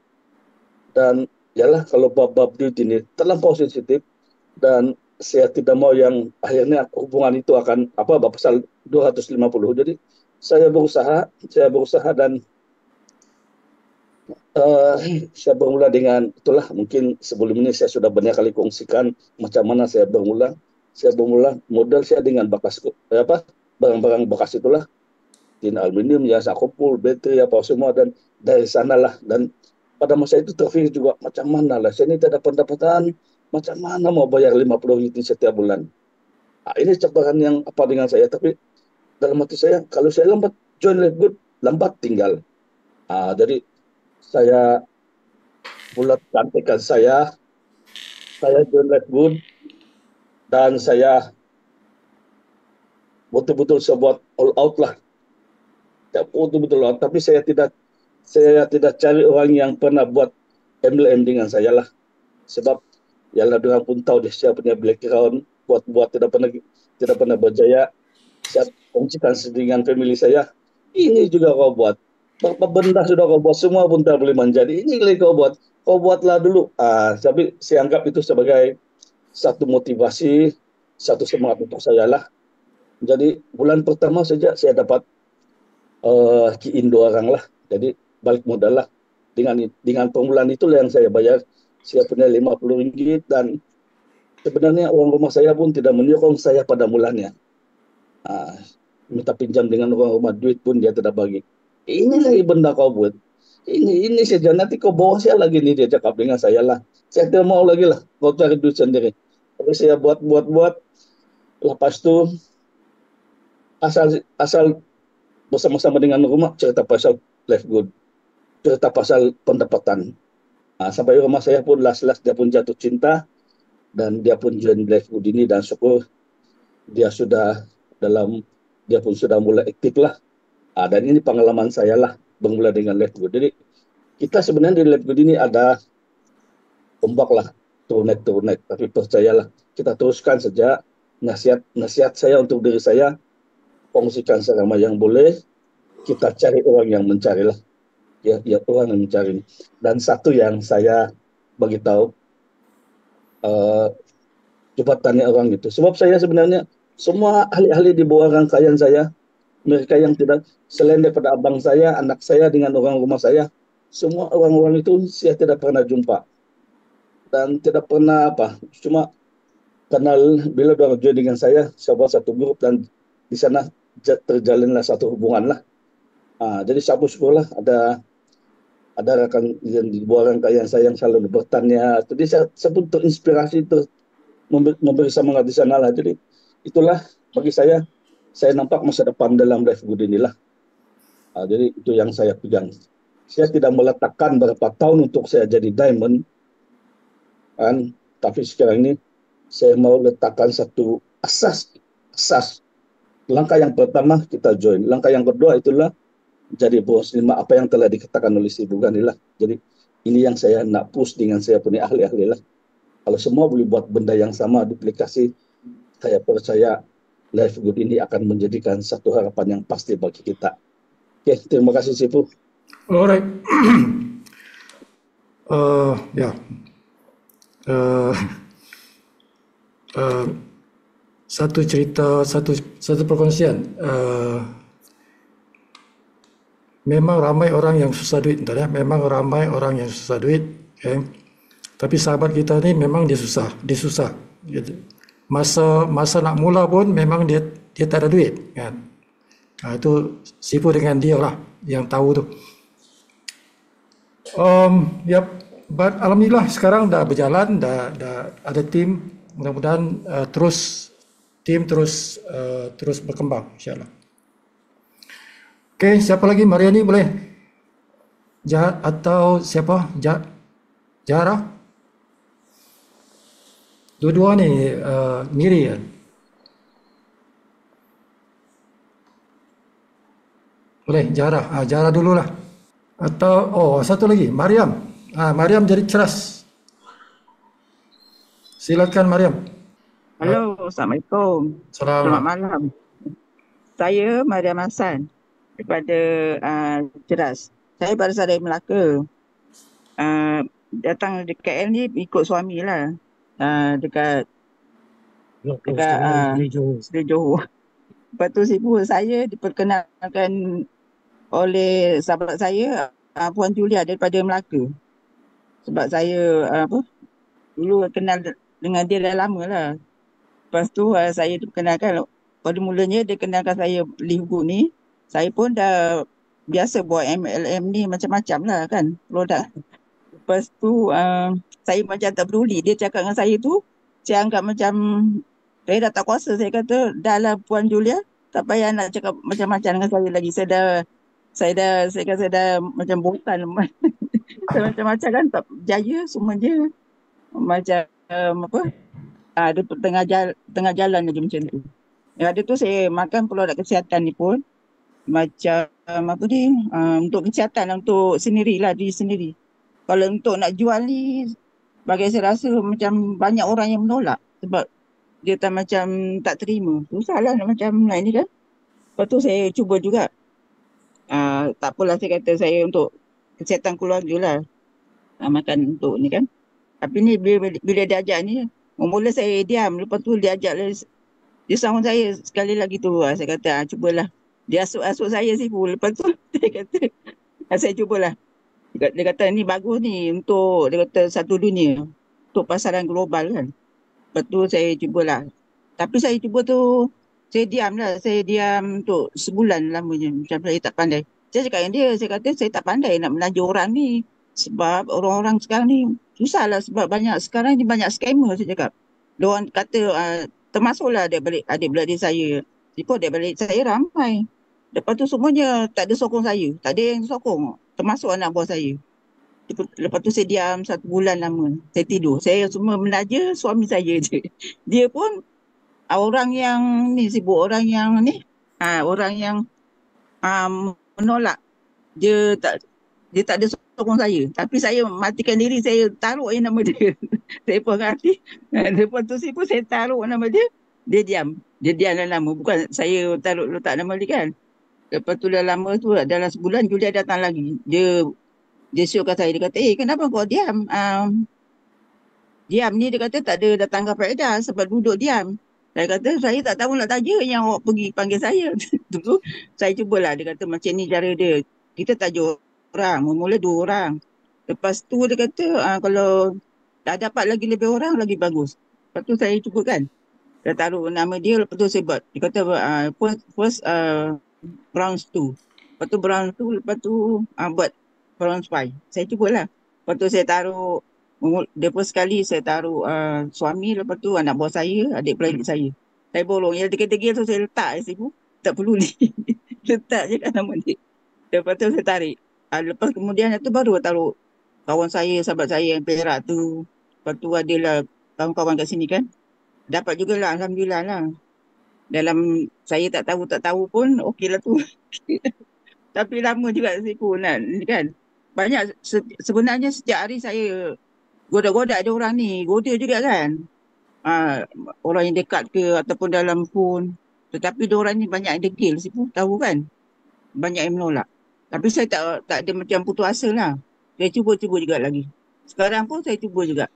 dan yalah kalau bab-bab duit ini terlampau sensitif, dan saya tidak mau yang akhirnya hubungan itu akan pasal 250. Jadi saya berusaha dan saya bermula dengan itulah, mungkin sebelum ini saya sudah banyak kali kongsikan macam mana saya bermula. Saya bermula modal saya dengan barang-barang bekas itulah, tin aluminium ya, sakopul, baterai apa semua, dan dari sanalah. Dan pada masa itu terpikir juga macam mana lah, saya ini tidak ada pendapatan, macam mana mau bayar 50 ringgit setiap bulan. Ini cabaran yang apa dengan saya, tapi dalam hati saya kalau saya lambat join Livegood, lambat tinggal. Jadi saya bulatkan tekad saya join Livegood, dan saya betul-betul sebuat all out lah. Betul-betul all out, tapi saya tidak cari orang yang pernah buat MLM dengan saya lah. Sebab yalah orang pun tahu dia saya punya background buat tidak pernah berjaya. Saya kongsikan dengan family saya, ini juga kau buat. Berapa benda sudah kau buat, semua pun tak boleh menjadi. Ini lagi kau buatlah dulu. Tapi saya anggap itu sebagai satu motivasi, satu semangat untuk saya lah. Jadi bulan pertama saja saya dapat key-in 2 orang lah. Jadi balik modal lah. Dengan permulaan itulah yang saya bayar. Saya punya 50 ringgit, dan sebenarnya orang rumah saya pun tidak menyokong saya pada mulanya. Minta pinjam dengan orang rumah, duit pun dia tidak bagi. Ini lagi benda kau buat. Ini saja, nanti kau bawa saya lagi nih, dia cakap dengan saya lah. Saya tidak mau lagi lah, kau cari duit sendiri. Tapi saya buat. Lepas tu asal bersama-sama dengan rumah cerita pasal Livegood, cerita pasal pendapatan. Sampai rumah saya pun last dia pun jatuh cinta, dan dia pun join Livegood ini, dan syukur dia pun sudah mulai aktif lah. Dan ini pengalaman saya lah bermula dengan Livegood. Jadi kita sebenarnya di Livegood ini ada ombak lah, turun naik, tapi percayalah, kita teruskan saja. Nasihat saya untuk diri saya, kongsikan selama yang boleh, kita cari orang yang mencari lah. Ya orang yang mencari. Dan satu yang saya bagi tahu, coba tanya orang itu. Sebab saya sebenarnya semua ahli-ahli di bawah rangkaian saya, mereka yang tidak, selain daripada abang saya, anak saya dengan orang rumah saya, semua orang-orang itu saya tidak pernah jumpa. Dan tidak pernah cuma kenal bila dia join dengan saya buat satu grup, dan di sana terjalinlah satu hubungan lah. Jadi syukurlah ada rakan yang di bawah rangkaian saya yang selalu bertanya. Jadi saya pun terinspirasi memberi semangat di sana lah. Jadi itulah bagi saya nampak masa depan dalam Livegood inilah. Jadi itu yang saya pegang. Saya tidak meletakkan berapa tahun untuk saya jadi diamond, tapi sekarang ini saya mau letakkan satu asas. Langkah yang pertama kita join, langkah yang kedua itulah jadi bos 5, apa yang telah dikatakan oleh si Bugani lah. Jadi ini yang saya nak push dengan saya punya ahli-ahli lah. Kalau semua boleh buat benda yang sama, duplikasi, saya percaya Livegood ini akan menjadikan satu harapan yang pasti bagi kita. Oke, terima kasih Sipu. Alright. Ya. Satu cerita, satu perkongsian. memang ramai orang yang susah duit, tuan ya. Memang ramai orang yang susah duit. Okay. Tapi sahabat kita ni memang dia susah. Gitu. Masa nak mula pun memang dia tak ada duit, kan. Itu sipu dengan dia lah yang tahu tu. Yep. But alhamdulillah sekarang dah berjalan, dah ada tim. Mudah-mudahan terus berkembang, insyaAllah. Okay, siapa lagi? Mariani boleh? Atau siapa? Jara? Dua-dua ni Miri kan? Boleh, Jara. Jara dululah. Atau, satu lagi, Mariam. Mariam jadi ceras. Silakan Mariam. Halo, Assalamualaikum. Selamat malam. Saya Mariam Hassan daripada Ceras. Saya berasal dari Melaka. Datang di KL ni ikut suami lah. Dekat Seri Johor. Lepas tu saya diperkenalkan oleh sahabat saya, Puan Julia daripada Melaka. Sebab saya dulu kenal dengan dia dah lama lah. Lepas tu saya diperkenalkan, pada mulanya dia kenalkan saya beli buku ni. Saya pun dah biasa buat MLM ni macam-macam lah kan, produk. Lepas tu saya macam tak peduli. Dia cakap dengan saya tu, saya anggap macam saya dah tak kuasa. Saya kata, dah lah Puan Julia, tak payah nak cakap macam-macam dengan saya lagi. Saya kata saya dah macam bosan. Saya macam-macam kan, tak berjaya semua je. Macam ada tengah jalan lagi macam tu. Yang ada tu saya makan produk kesihatan ni pun macam untuk kesihatan, untuk sendiri lah, diri sendiri. Kalau untuk nak jual ni, bagi saya rasa macam banyak orang yang menolak sebab dia tak macam tak terima. Susah lah macam lain ni kan. Lepas tu saya cuba juga. Tak apalah, saya kata saya untuk kesihatan keluarga lah. Makan untuk ni kan. Tapi ni bila dia ajak ni, mula saya diam. Lepas tu dia ajak, dia sambung saya sekali lagi tu. Saya kata cubalah. Dia asuk saya sipu. Lepas tu dia kata saya cubalah. Dia kata ni bagus ni untuk, dia kata satu dunia, untuk pasaran global kan. Lepas tu saya cubalah. Tapi saya cuba tu, saya diam lah. Saya diam untuk sebulan lamanya. Macam saya tak pandai. Saya cakap dengan dia, saya kata saya tak pandai nak menaja orang ni. Sebab orang-orang sekarang ni susah lah, sebab sekarang ni banyak scammer, saya cakap. Diorang kata, termasuklah adik-beradik saya. Adik-beradik saya ramai. Lepas tu semuanya tak ada sokong saya. Tak ada yang sokong. Termasuk anak buah saya. Lepas tu saya diam 1 bulan lama. Saya tidur. Saya semua menaja suami saya je. Dia pun orang yang ni sibuk. Orang yang menolak. Dia tak ada sokong saya. Tapi saya matikan diri. Saya taruh nama dia. Saya pun hati. Lepas tu saya taruh nama dia. Dia diam. Dia diam dalam lama. Bukan saya letak nama dia kan. Lepas tu dah lama tu, dalam sebulan Julia datang lagi. Dia syorkan saya. Dia kata, kenapa kau diam? Diam ni dia kata tak ada datang ke faedah sebab duduk diam. Saya kata, saya tak tahu nak taja yang awak pergi panggil saya. Tu saya cubalah. Dia kata macam ni cara dia. Kita taja orang. Mula 2 orang. Lepas tu dia kata, kalau dah dapat lagi lebih orang, lagi bagus. Lepas tu saya cuba kan. Dia taruh nama dia, lepas tu saya buat. Dia kata, first bronze 2. Lepas tu buat bronze 5. Saya cubalah. Lepas tu saya taruh, dia pun sekali saya taruh suami, lepas tu anak buah saya, adik-beradik saya. Saya borong. Yang degil-degil tu saya letak. Tak perlu ni. Letak je kan nama dia. Lepas tu saya tarik. Lepas kemudian tu baru taruh kawan saya, sahabat saya yang Perak tu. Lepas tu adalah kawan-kawan kat sini kan. Dapat jugalah, alhamdulillah lah. Dalam saya tak tahu pun okey lah tu. Tapi lama juga sipu nak kan. Banyak sebenarnya setiap hari saya goda-goda ada orang ni. Goda juga kan. Orang yang dekat ke ataupun dalam phone. Tetapi diorang ni banyak yang degil sipu, tahu kan. Banyak yang menolak. Tapi saya tak ada macam putus asa lah. Saya cuba juga lagi. Sekarang pun saya cuba juga.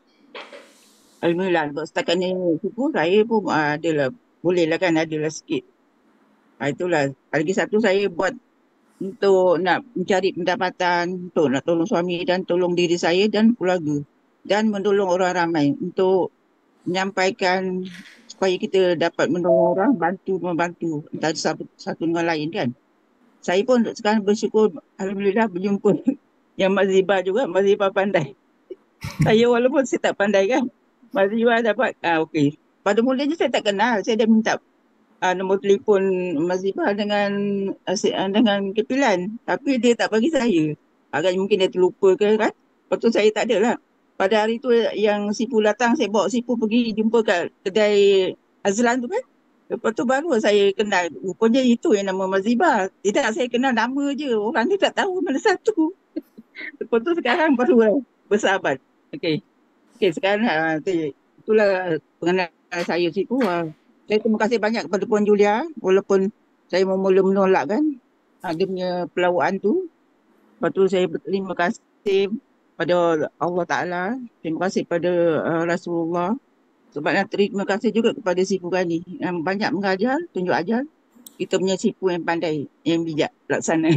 Alhamdulillah. Setakat ni sipu saya pun adalah boleh lah kan, adalah sikit. Itulah. Lagi satu saya buat untuk nak mencari pendapatan, untuk nak tolong suami dan tolong diri saya dan keluarga. Dan menolong orang ramai untuk menyampaikan supaya kita dapat menolong orang, membantu antara satu dengan lain kan. Saya pun sekarang bersyukur, Alhamdulillah berjumpa yang Mak Ziba juga. Mak Ziba pandai. Saya walaupun saya tak pandai kan, Mak Ziba dapat, okey. Pada mulanya saya tak kenal, saya dah minta nombor telefon Mak Ziba dengan Kepilan. Tapi dia tak bagi saya. Agaknya mungkin dia terlupa ke kan. Lepas tu saya tak ada lah. Pada hari tu yang Sipu datang, saya bawa Sipu pergi jumpa kat kedai Azlan tu kan. Lepas tu baru saya kenal. Rupanya itu yang nama Mak Ziba. Tidak, saya kenal nama je. Orang ni tak tahu mana satu. Lepas tu sekarang baru bersahabat. Okey. Okey, sekarang itulah pengenalan saya Sipu. Saya terima kasih banyak kepada Puan Julia walaupun saya mula menolak kan dia punya pelawaan tu. Lepas tu saya berterima kasih pada Allah Ta'ala. Terima kasih pada Rasulullah. Sebab terima kasih juga kepada Sipu Ghani yang banyak mengajar, tunjuk ajar. Kita punya Sipu yang pandai, yang bijak, laksana.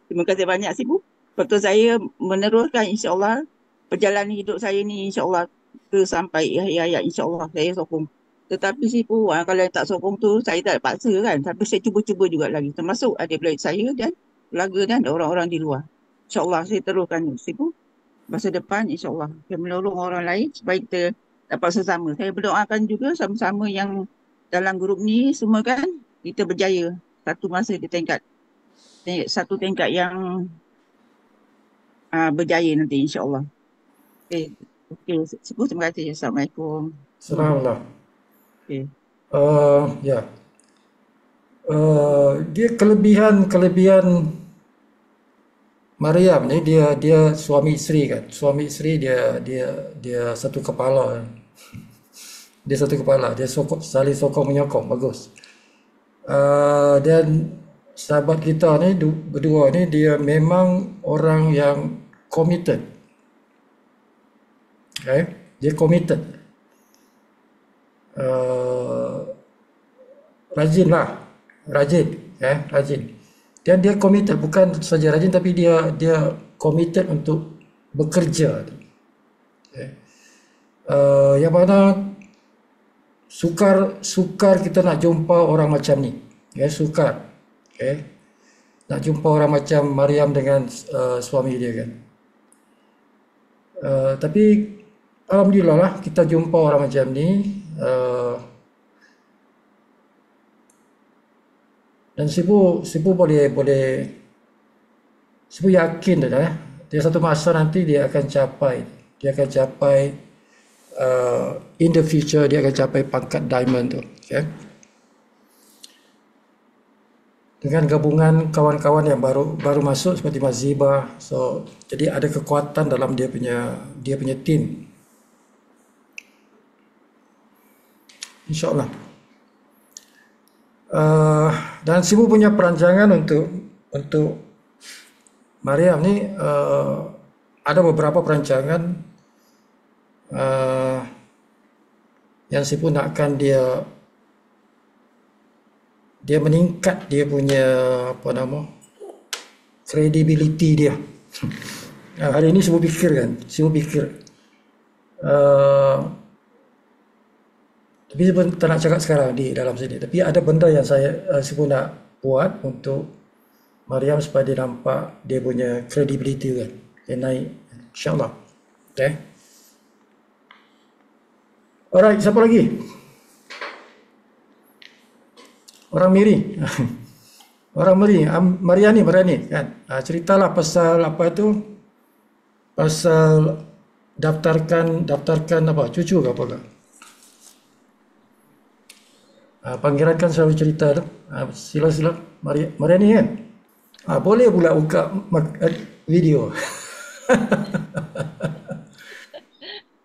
Terima kasih banyak Sipu. Lepas tu saya meneruskan insyaAllah perjalanan hidup saya ni insyaAllah ke sampai akhir hayat insyaAllah saya sokong. Tetapi Sipu, kalau yang tak sokong tu saya tak paksa kan. Tapi saya cuba-cuba juga lagi. Termasuk adik-beradik saya dan keluarga dan orang-orang di luar. InsyaAllah saya teruskan Sipu. Masa depan insyaAllah saya menolong orang lain supaya kita dapat sesama. Saya berdoakan juga sama-sama yang dalam grup ni semua kan kita berjaya satu masa di satu tingkat yang berjaya nanti insyaAllah. Okey, Sipu terima kasih. Assalamualaikum. Assalamualaikum. Okay. Ya. Dia kelebihan Maryam ni dia suami isteri kan. Suami isteri dia satu kepala. Dia satu kepala. Dia saling sokong menyokong. Bagus. Dan sahabat kita ni berdua ni dia memang orang yang committed. Okay? Dia committed. Rajin. Dan dia committed, bukan saja rajin tapi dia committed untuk bekerja. Okay. Yang mana sukar kita nak jumpa orang macam ni. Sukar. Okay. Nak jumpa orang macam Maryam dengan suami dia kan. Tapi alhamdulillah lah kita jumpa orang macam ni. Dan Sipu yakin dia satu masa nanti dia akan capai in the future dia akan capai pangkat diamond tu, okay? Dengan gabungan kawan-kawan yang baru masuk seperti Mak Ziba, so jadi ada kekuatan dalam dia punya team, InsyaAllah. Dan Sipu punya perancangan untuk Maryam ni ada beberapa perancangan yang Sipu nakkan dia meningkat dia punya credibility dia. Hari ini Sipu fikir tapi Sipu tak nak cakap sekarang di dalam sini. Tapi ada benda yang Sipu nak buat untuk Maryam supaya dia nampak dia punya credibility kan. Dia naik. InsyaAllah. Okay. Alright, siapa lagi? Orang Miri. Orang Miri. Mariani kan. Ceritalah pasal apa tu? Pasal daftarkan apa? Cucu ke apa ke? Pangeran kan selalu cerita tu. Sila Mariani kan. Boleh pula buka video.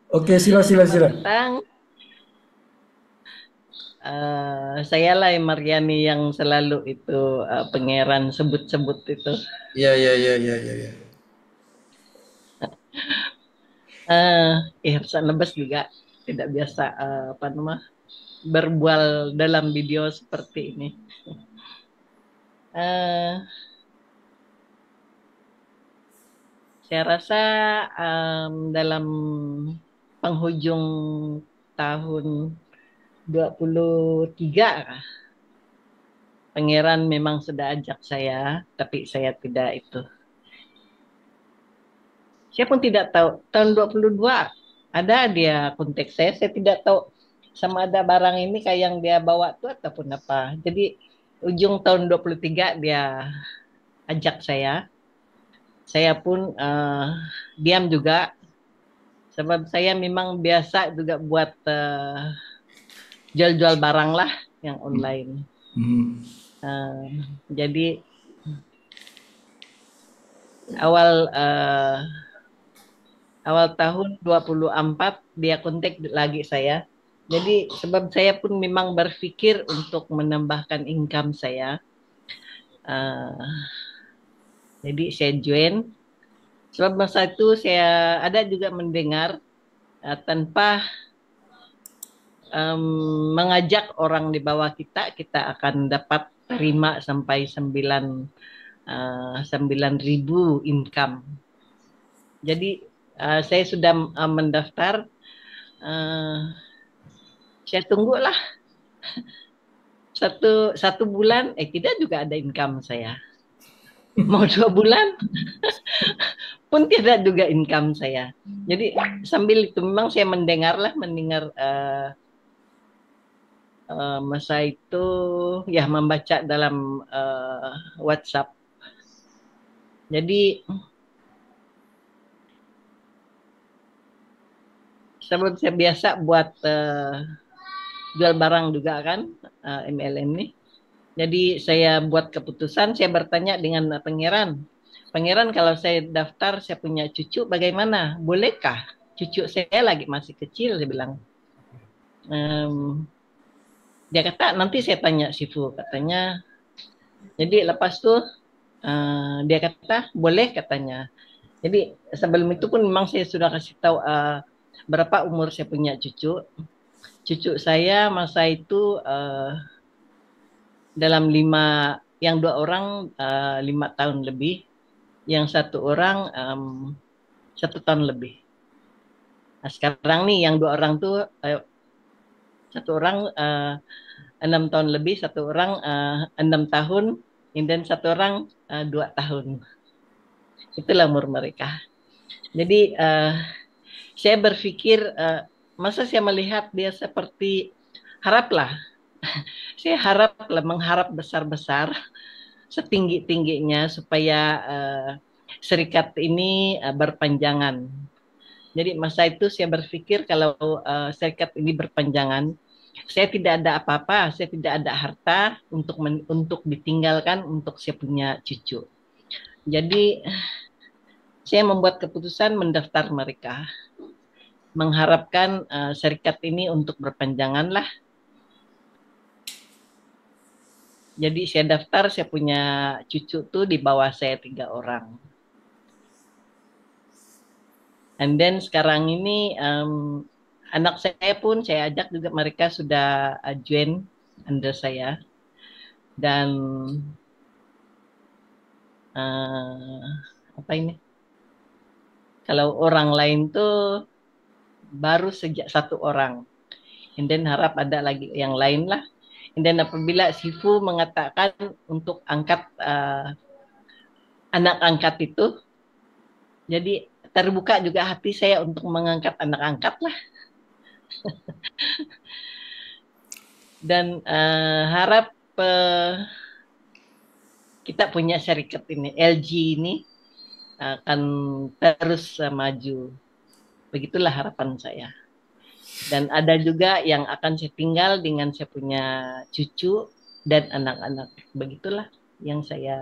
Okey, sila. Tang. Saya lah Mariani yang selalu itu pangeran sebut-sebut itu. Ya. Ihsan Lebas juga tidak biasa berbual dalam video seperti ini. Saya rasa dalam penghujung tahun 23 Pangeran memang sudah ajak saya, tapi saya tidak itu. Saya pun tidak tahu. Tahun 22 ada dia kontak saya tidak tahu sama ada barang ini kayak yang dia bawa tuh ataupun apa. Jadi ujung tahun 23 dia ajak saya. Saya pun diam juga. Sebab saya memang biasa juga buat jual-jual barang lah yang online. Jadi awal tahun 24 dia kontak lagi saya. Jadi sebab saya pun memang berpikir untuk menambahkan income saya. Jadi saya join. Sebab masa itu saya ada juga mendengar tanpa mengajak orang di bawah kita akan dapat 5 sampai 9.000 income. Jadi saya sudah mendaftar. Saya tunggulah satu bulan, tidak juga ada income saya. Mau 2 bulan pun tidak juga income saya. Jadi sambil itu memang saya mendengar masa itu ya membaca dalam WhatsApp. Jadi sebab saya biasa buat jual barang juga kan MLM ini. Jadi saya buat keputusan, saya bertanya dengan Pangeran kalau saya daftar saya punya cucu bagaimana? Bolehkah? Cucu saya lagi masih kecil, dia bilang. Dia kata nanti saya tanya Sifu katanya. Jadi lepas tuh dia kata boleh katanya. Jadi sebelum itu pun memang saya sudah kasih tahu berapa umur saya punya cucu. Cucu saya masa itu dalam 5, yang 2 orang 5 tahun lebih, yang 1 orang 1 tahun lebih. Nah, sekarang nih yang 2 orang tuh 1 orang 6 tahun lebih, 1 orang 6 tahun, dan 1 orang 2 tahun. Itulah umur mereka. Jadi saya berpikir masa saya melihat dia seperti haraplah. Saya mengharap besar-besar setinggi-tingginya supaya serikat ini berpanjangan. Jadi masa itu saya berpikir kalau serikat ini berpanjangan, saya tidak ada apa-apa, saya tidak ada harta untuk ditinggalkan untuk saya punya cucu. Jadi saya membuat keputusan mendaftar mereka, mengharapkan serikat ini untuk berpanjangan lah. Jadi saya daftar, saya punya cucu tuh di bawah saya 3 orang. And then sekarang ini anak saya pun saya ajak juga, mereka sudah join under saya. Dan apa ini? Kalau orang lain tuh baru sejak 1 orang. And then harap ada lagi yang lain lah. Dan apabila Sifu mengatakan untuk angkat anak angkat itu, jadi terbuka juga hati saya untuk mengangkat anak angkat lah. Dan harap kita punya serikat ini, LG ini akan terus maju. Begitulah harapan saya. Dan ada juga yang akan saya tinggal dengan saya punya cucu dan anak-anak. Begitulah yang saya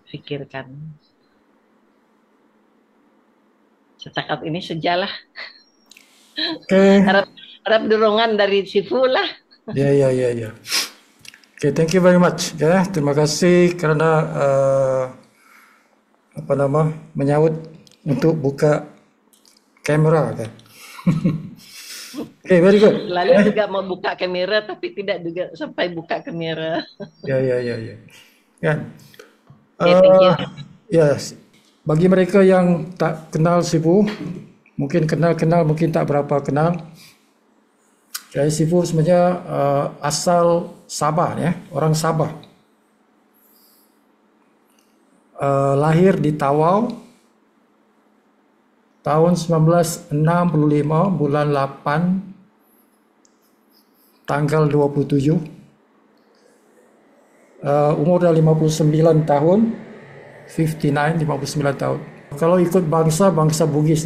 pikirkan. Setakat ini sajalah. Harap dorongan dari Sifu lah. Ya. Okay, thank you very much. Ya, terima kasih kerana menyahut untuk buka kamera kan. Okay, very good. Lalu juga mau buka kamera tapi tidak juga sampai buka kamera. Ya. Kan. Okay, thank you. Yes. bagi mereka yang tak kenal Sifu, mungkin kenal, mungkin tak berapa kenal. Okay, Sifu sebenarnya asal Sabah, ya, orang Sabah. Lahir di Tawau tahun 1965 bulan 8 tanggal 27. Umur dah 59 tahun, 59 tahun. Kalau ikut bangsa Bugis,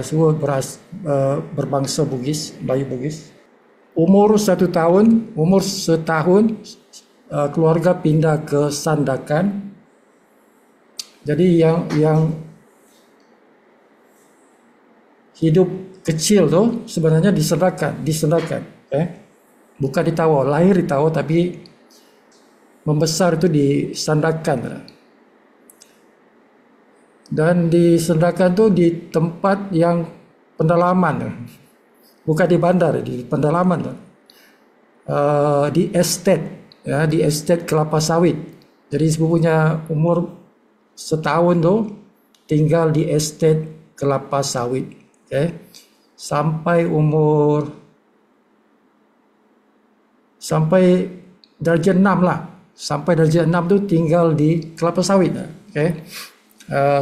semua berbangsa Bugis, Melayu Bugis. Umur setahun, keluarga pindah ke Sandakan. Jadi yang hidup kecil tu sebenarnya di Sandakan, bukan di Tawau. Lahir di Tawau tapi membesar itu di Sandakan. Dan di Sandakan tu di tempat yang pendalaman, bukan di bandar, di pendalaman, di estate, ya, di estate kelapa sawit. Jadi sepupunya umur setahun tu tinggal di estate kelapa sawit, sampai darjah 6 lah. Sampai darjah 6 tu tinggal di kelapa sawit,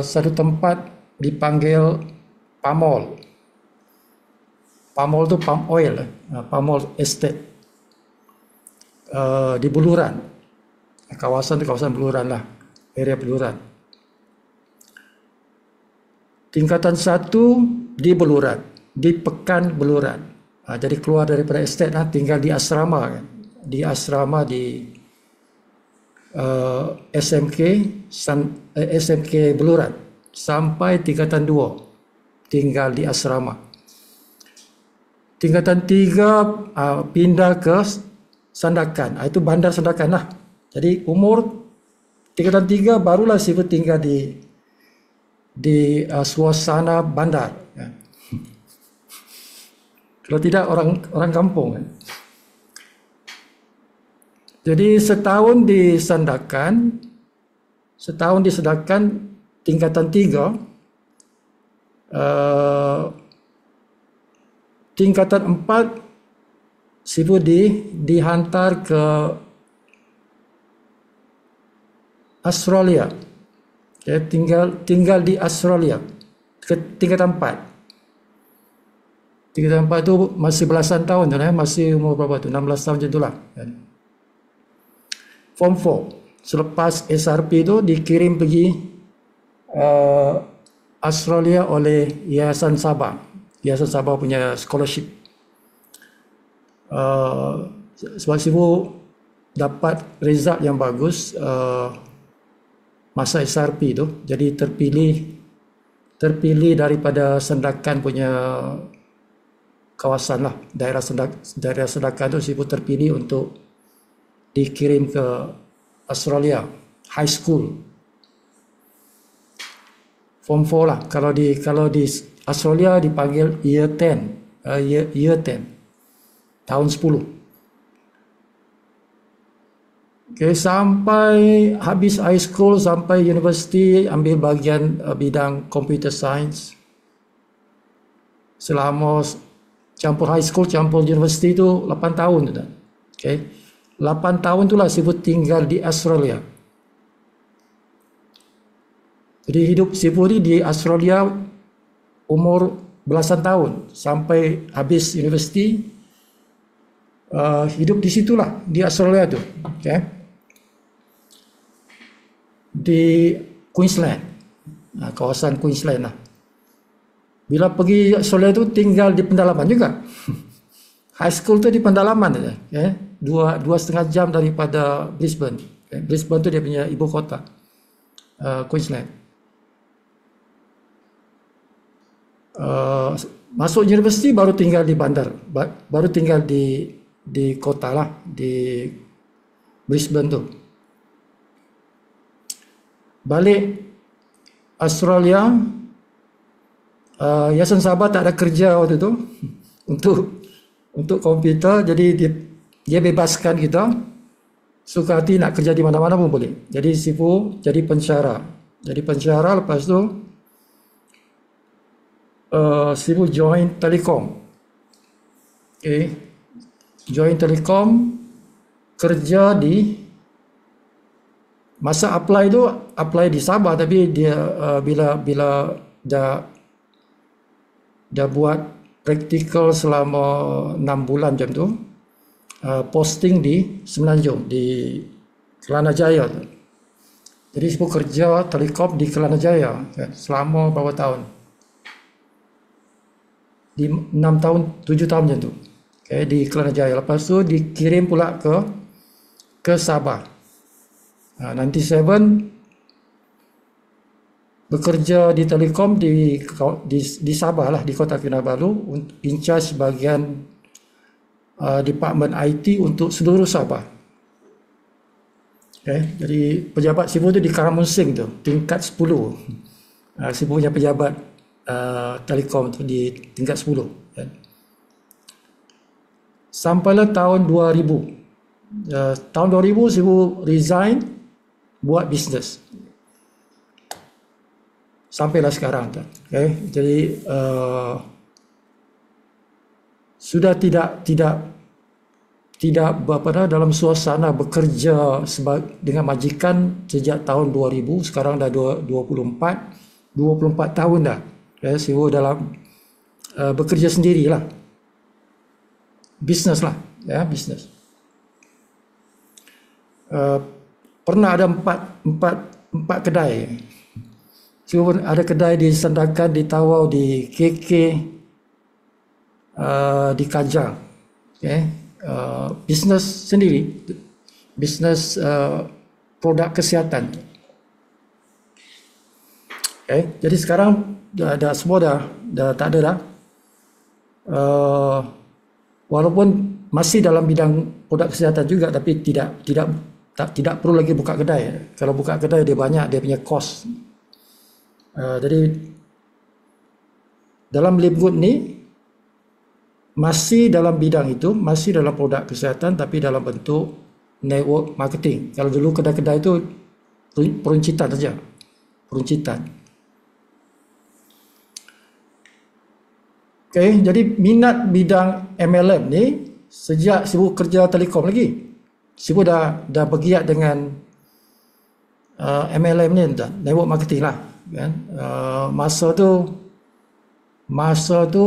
satu tempat dipanggil Pamol. Pamol tu palm oil, Pamol Estate, di Buluran. Kawasan Buluran lah, area Buluran. Tingkatan 1 di Buluran, di Pekan Buluran. Jadi keluar daripada estate, tinggal di asrama, kan? Di asrama di SMK Buluran sampai tingkatan 2 tinggal di asrama. Tingkatan 3 pindah ke Sandakan, itu bandar Sandakan lah. Jadi umur tingkatan 3 barulah Sifu tinggal di suasana bandar, kan? Kalau tidak orang kampung, kan? Jadi setahun di Sandakan tingkatan 3, tingkatan 4 Sifu dihantar ke Australia, tinggal di Australia ke tingkatan 4. Tingkatan 4 itu masih belasan tahun, masih umur berapa tu, 16 tahun macam itulah, kan? Form 4, selepas SRP itu dikirim pergi Australia oleh Yayasan Sabah. Yayasan Sabah punya scholarship. Sebab Sifu dapat result yang bagus masa SRP itu, jadi terpilih daripada Sandakan punya kawasan lah, daerah Sandakan itu Sifu terpilih untuk dikirim ke Australia high school, form 4 lah. Kalau di Australia dipanggil year 10, tahun 10. Sampai habis high school, sampai university, ambil bagian bidang computer science. Selama campur high school, campur university itu 8 tahun. 8 tahun itulah Sifu tinggal di Australia. Jadi hidup Sifu di Australia umur belasan tahun sampai habis universiti, hidup di situlah, di Australia tu, di Queensland, kawasan Queensland lah. Bila pergi Australia tu tinggal di pendalaman juga. High school tu di pendalaman saja, 2,5 jam daripada Brisbane. Brisbane tu dia punya ibu kota, Queensland. Masuk universiti baru tinggal di bandar, baru tinggal di kota lah, di Brisbane tu. Balik Australia, Yayasan Sabah tak ada kerja waktu tu untuk komputer, jadi dia bebaskan kita, suka hati nak kerja di mana-mana pun boleh. Jadi Sifu jadi pensyarah Jadi penjara, lepas tu Sibu join Telekom. Okay. Join Telekom, kerja di, masa apply tu apply di Sabah, tapi dia bila dah buat praktikal selama 6 bulan macam tu, posting di Semenanjung, di Kelana Jaya tu. Jadi Sibu kerja Telekom di Kelana Jaya kan, selama berapa tahun, di 6 tahun 7 tahun macam tu, okay, di Kelana Jaya. Lepas tu dikirim pula ke Sabah. 97 bekerja di Telekom di Sabah lah, di Kota Kinabalu, in charge bahagian Department IT untuk seluruh Sabah. Okay. Jadi pejabat Sibu tu di Karamunsing tu, tingkat 10. Sibu punya pejabat Telekom tu di tingkat 10. Okay. Sampailah tahun 2000. Tahun 2000 Sibu resign, buat bisnes. Sampailah sekarang tu. Okay. Jadi sudah tidak dalam suasana bekerja dengan majikan sejak tahun 2000. Sekarang dah 24 tahun dah. Okay. Sibu dalam bekerja sendirilah. Bisnes lah, ya, bisnes. Pernah ada empat kedai. Sibu ada kedai di Sandakan, di Tawau, di KK, di Kajang. Okay. Bisnes sendiri, bisnes produk kesihatan. Okay. Jadi sekarang dah semua dah tak ada dah. Walaupun masih dalam bidang produk kesihatan juga, tapi tidak perlu lagi buka kedai. Kalau buka kedai dia banyak, dia punya kos. Jadi dalam Livegood ni masih dalam bidang itu, masih dalam produk kesihatan, tapi dalam bentuk network marketing. Kalau dulu kedai-kedai itu peruncitan saja, peruncitan. Okay, jadi minat bidang MLM ni sejak Sibu kerja Telekom lagi. Sibu dah bergiat dengan MLM ni, network marketing lah. Kan? Masa tu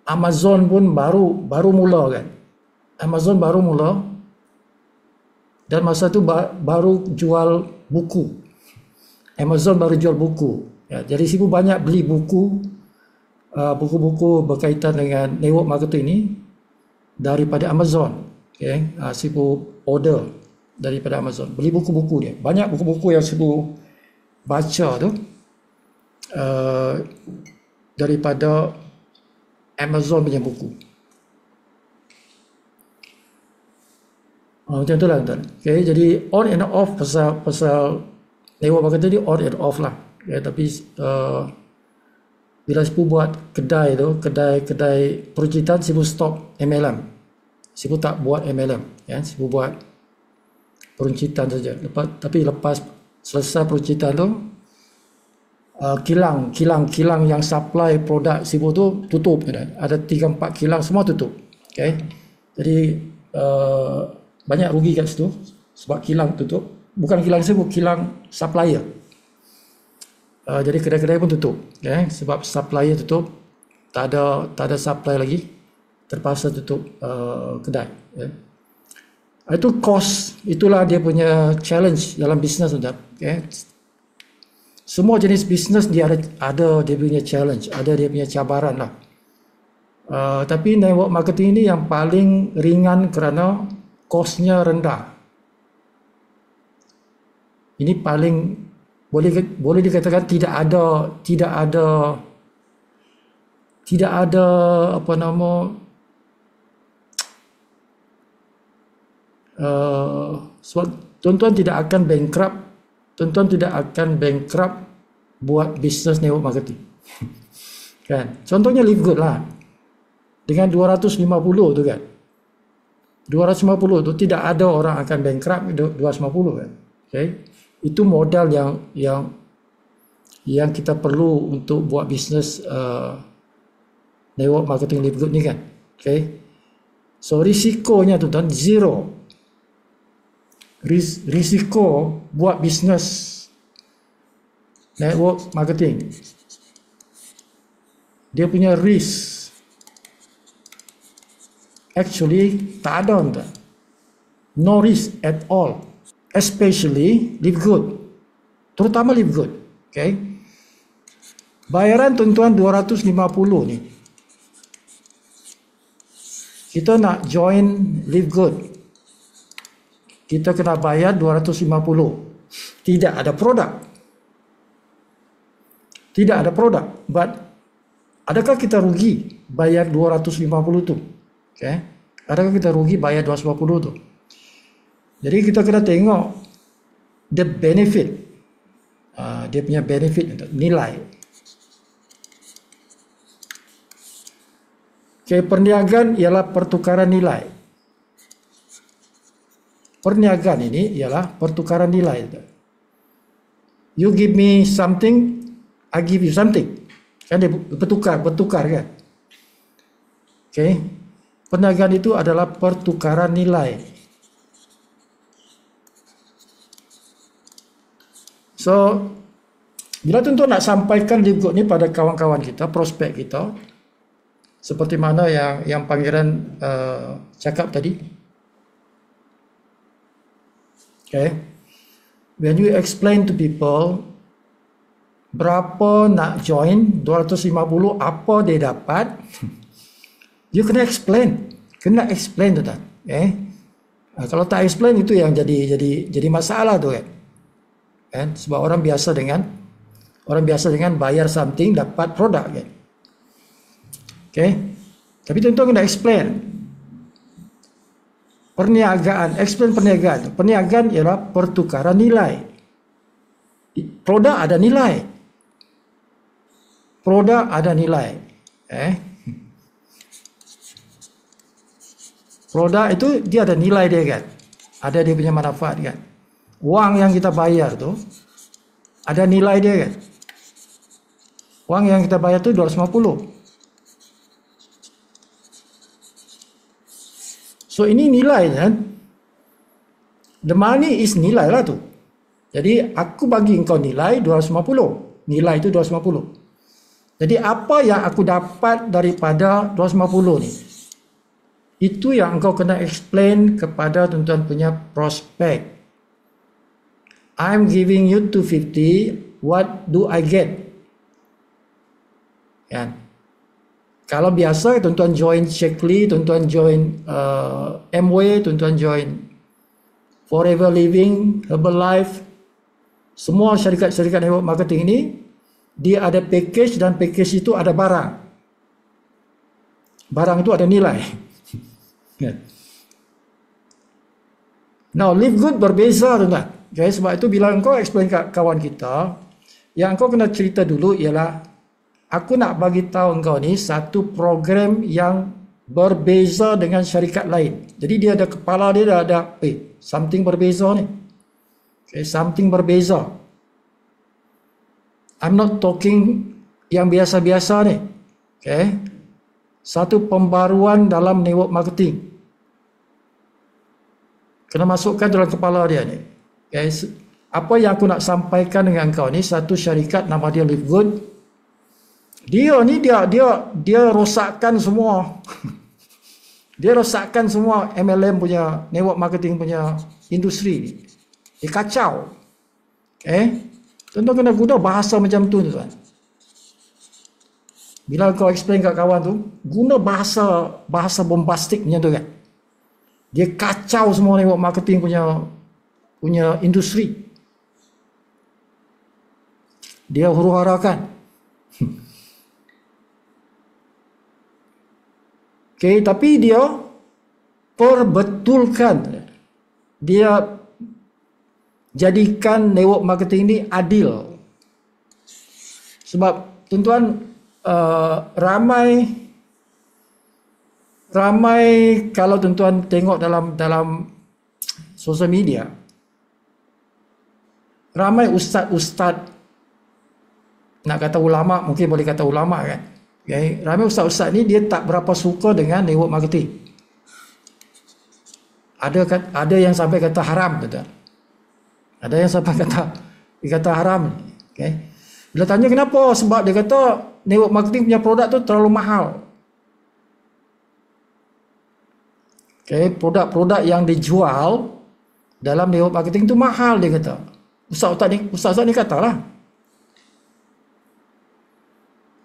Amazon pun baru mula kan. Amazon baru mula, dan masa tu baru jual buku. Amazon baru jual buku. Ya, jadi Sibu banyak beli buku-buku berkaitan dengan network marketing ni daripada Amazon. Okay. Sibu order daripada Amazon, beli buku-buku dia. Banyak buku-buku yang Sibu baca tu daripada Amazon punya buku. Macam tu lah. Okay, jadi on and off pasal network marketing ni on and off lah. Okay, tapi bila Sibu buat kedai tu, kedai peruncitan, Sibu stop MLM. Sibu tak buat MLM. Ya, Sibu buat peruncitan saja. Tapi lepas selesai peruncitan tu, kilang yang supply produk Sibu tu tutup. Ada 3-4 kilang, semua tutup. Okay. Jadi banyak rugi kat situ sebab kilang tutup. Bukan kilang Sibu, kilang supplier. Jadi kedai-kedai pun tutup. Okay. Sebab supplier tutup, tak ada supply lagi, terpaksa tutup kedai. Okay. Itu cost, itulah dia punya challenge dalam bisnes. Okay. Semua jenis bisnes dia ada dia punya challenge, ada dia punya cabaran lah. Tapi network marketing ini yang paling ringan kerana kosnya rendah. Ini paling boleh dikatakan tidak ada apa nama tuan-tuan tidak akan bankrupt. Tuan-tuan tidak akan bankrupt buat bisnes network marketing. Kan? Contohnya Livegood lah. Dengan 250 tu kan. 250 tu tidak ada orang akan bankrupt 250 kan. Okay. Itu modal yang kita perlu untuk buat bisnes network marketing live good ni kan. Okay. So risikonya tuan-tuan zero. Risiko buat bisnes network marketing, dia punya risk actually tak ada tuan. No risk at all, especially live good, terutama live good. Okay, bayaran tuan-tuan 250 ni. Kita nak join live good, kita kena bayar 250. Tidak ada produk. Tidak ada produk. But adakah kita rugi bayar 250 tu? Okay. Adakah kita rugi bayar 250 tu? Jadi kita kena tengok the benefit. Dia punya benefit, nilai. Okay, perniagaan ialah pertukaran nilai. Perniagaan ini ialah pertukaran nilai. You give me something, I give you something. Kan dia bertukar kan. Okay. Perniagaan itu adalah pertukaran nilai. So, bila tuan-tuan nak sampaikan live good ni pada kawan-kawan kita, prospek kita, seperti mana yang Pangeran cakap tadi. Okay. When you explain to people berapa nak join 250, apa dia dapat, you kena explain. Kena explain tu tak? Okay. Kalau tak explain itu yang jadi masalah tu kan. Sebab orang biasa dengan bayar something dapat produk kan. Okay. Tapi tuan-tuan kena explain. Perniagaan, explain perniagaan. Perniagaan ialah pertukaran nilai. Produk ada nilai. Produk ada nilai. Produk itu dia ada nilai dia kan. Ada dia punya manfaat kan. Wang yang kita bayar tu ada nilai dia kan. Wang yang kita bayar tu 250. So ini nilai kan. The money is nilai lah tu. Jadi aku bagi engkau nilai 250. Nilai itu 250. Jadi apa yang aku dapat daripada 250 ni? Itu yang engkau kena explain kepada tuan-tuan punya prospek. I'm giving you 250, what do I get? Kan? Kalau biasa tuan-tuan join Shakely, tuan-tuan join Amway, tuan-tuan join Forever Living, Herbalife, semua syarikat-syarikat network marketing ini, dia ada package dan package itu ada barang. Barang itu ada nilai. Now, live good berbeza tuan-tuan. Okay, sebab itu bila engkau explain kat kawan kita, yang engkau kena cerita dulu ialah, aku nak bagi tahu engkau ni satu program yang berbeza dengan syarikat lain. Jadi dia ada kepala dia dah ada something berbeza ni. Okay, something berbeza. I'm not talking yang biasa-biasa ni. Okay. Satu pembaruan dalam network marketing. Kena masukkan dalam kepala dia ni. Okay. Apa yang aku nak sampaikan dengan engkau ni, satu syarikat nama dia Live Good. Dia rosakkan semua. Dia rosakkan semua MLM punya, network marketing punya industri ni. Dia kacau. Tuan-tuan kena guna bahasa macam tu tuan. Bila kau explain kat kawan tu, guna bahasa bombastik macam tu kan. Dia kacau semua network marketing punya industri. Dia huru-harakan. Okay, tapi dia perbetulkan. Dia jadikan network marketing ini adil. Sebab tuan-tuan, ramai kalau tuan-tuan tengok dalam sosial media, ramai ustaz-ustaz, nak kata ulama, mungkin boleh kata ulama kan. Okay. Ramai ustaz-ustaz ni dia tak berapa suka dengan network marketing. Ada yang sampai kata haram, betul. Ada yang sampai kata haram. Okay. Bila tanya kenapa, sebab dia kata network marketing punya produk tu terlalu mahal. Okay. Produk-produk yang dijual dalam network marketing tu mahal, dia kata. Ustaz-ustaz ni katalah.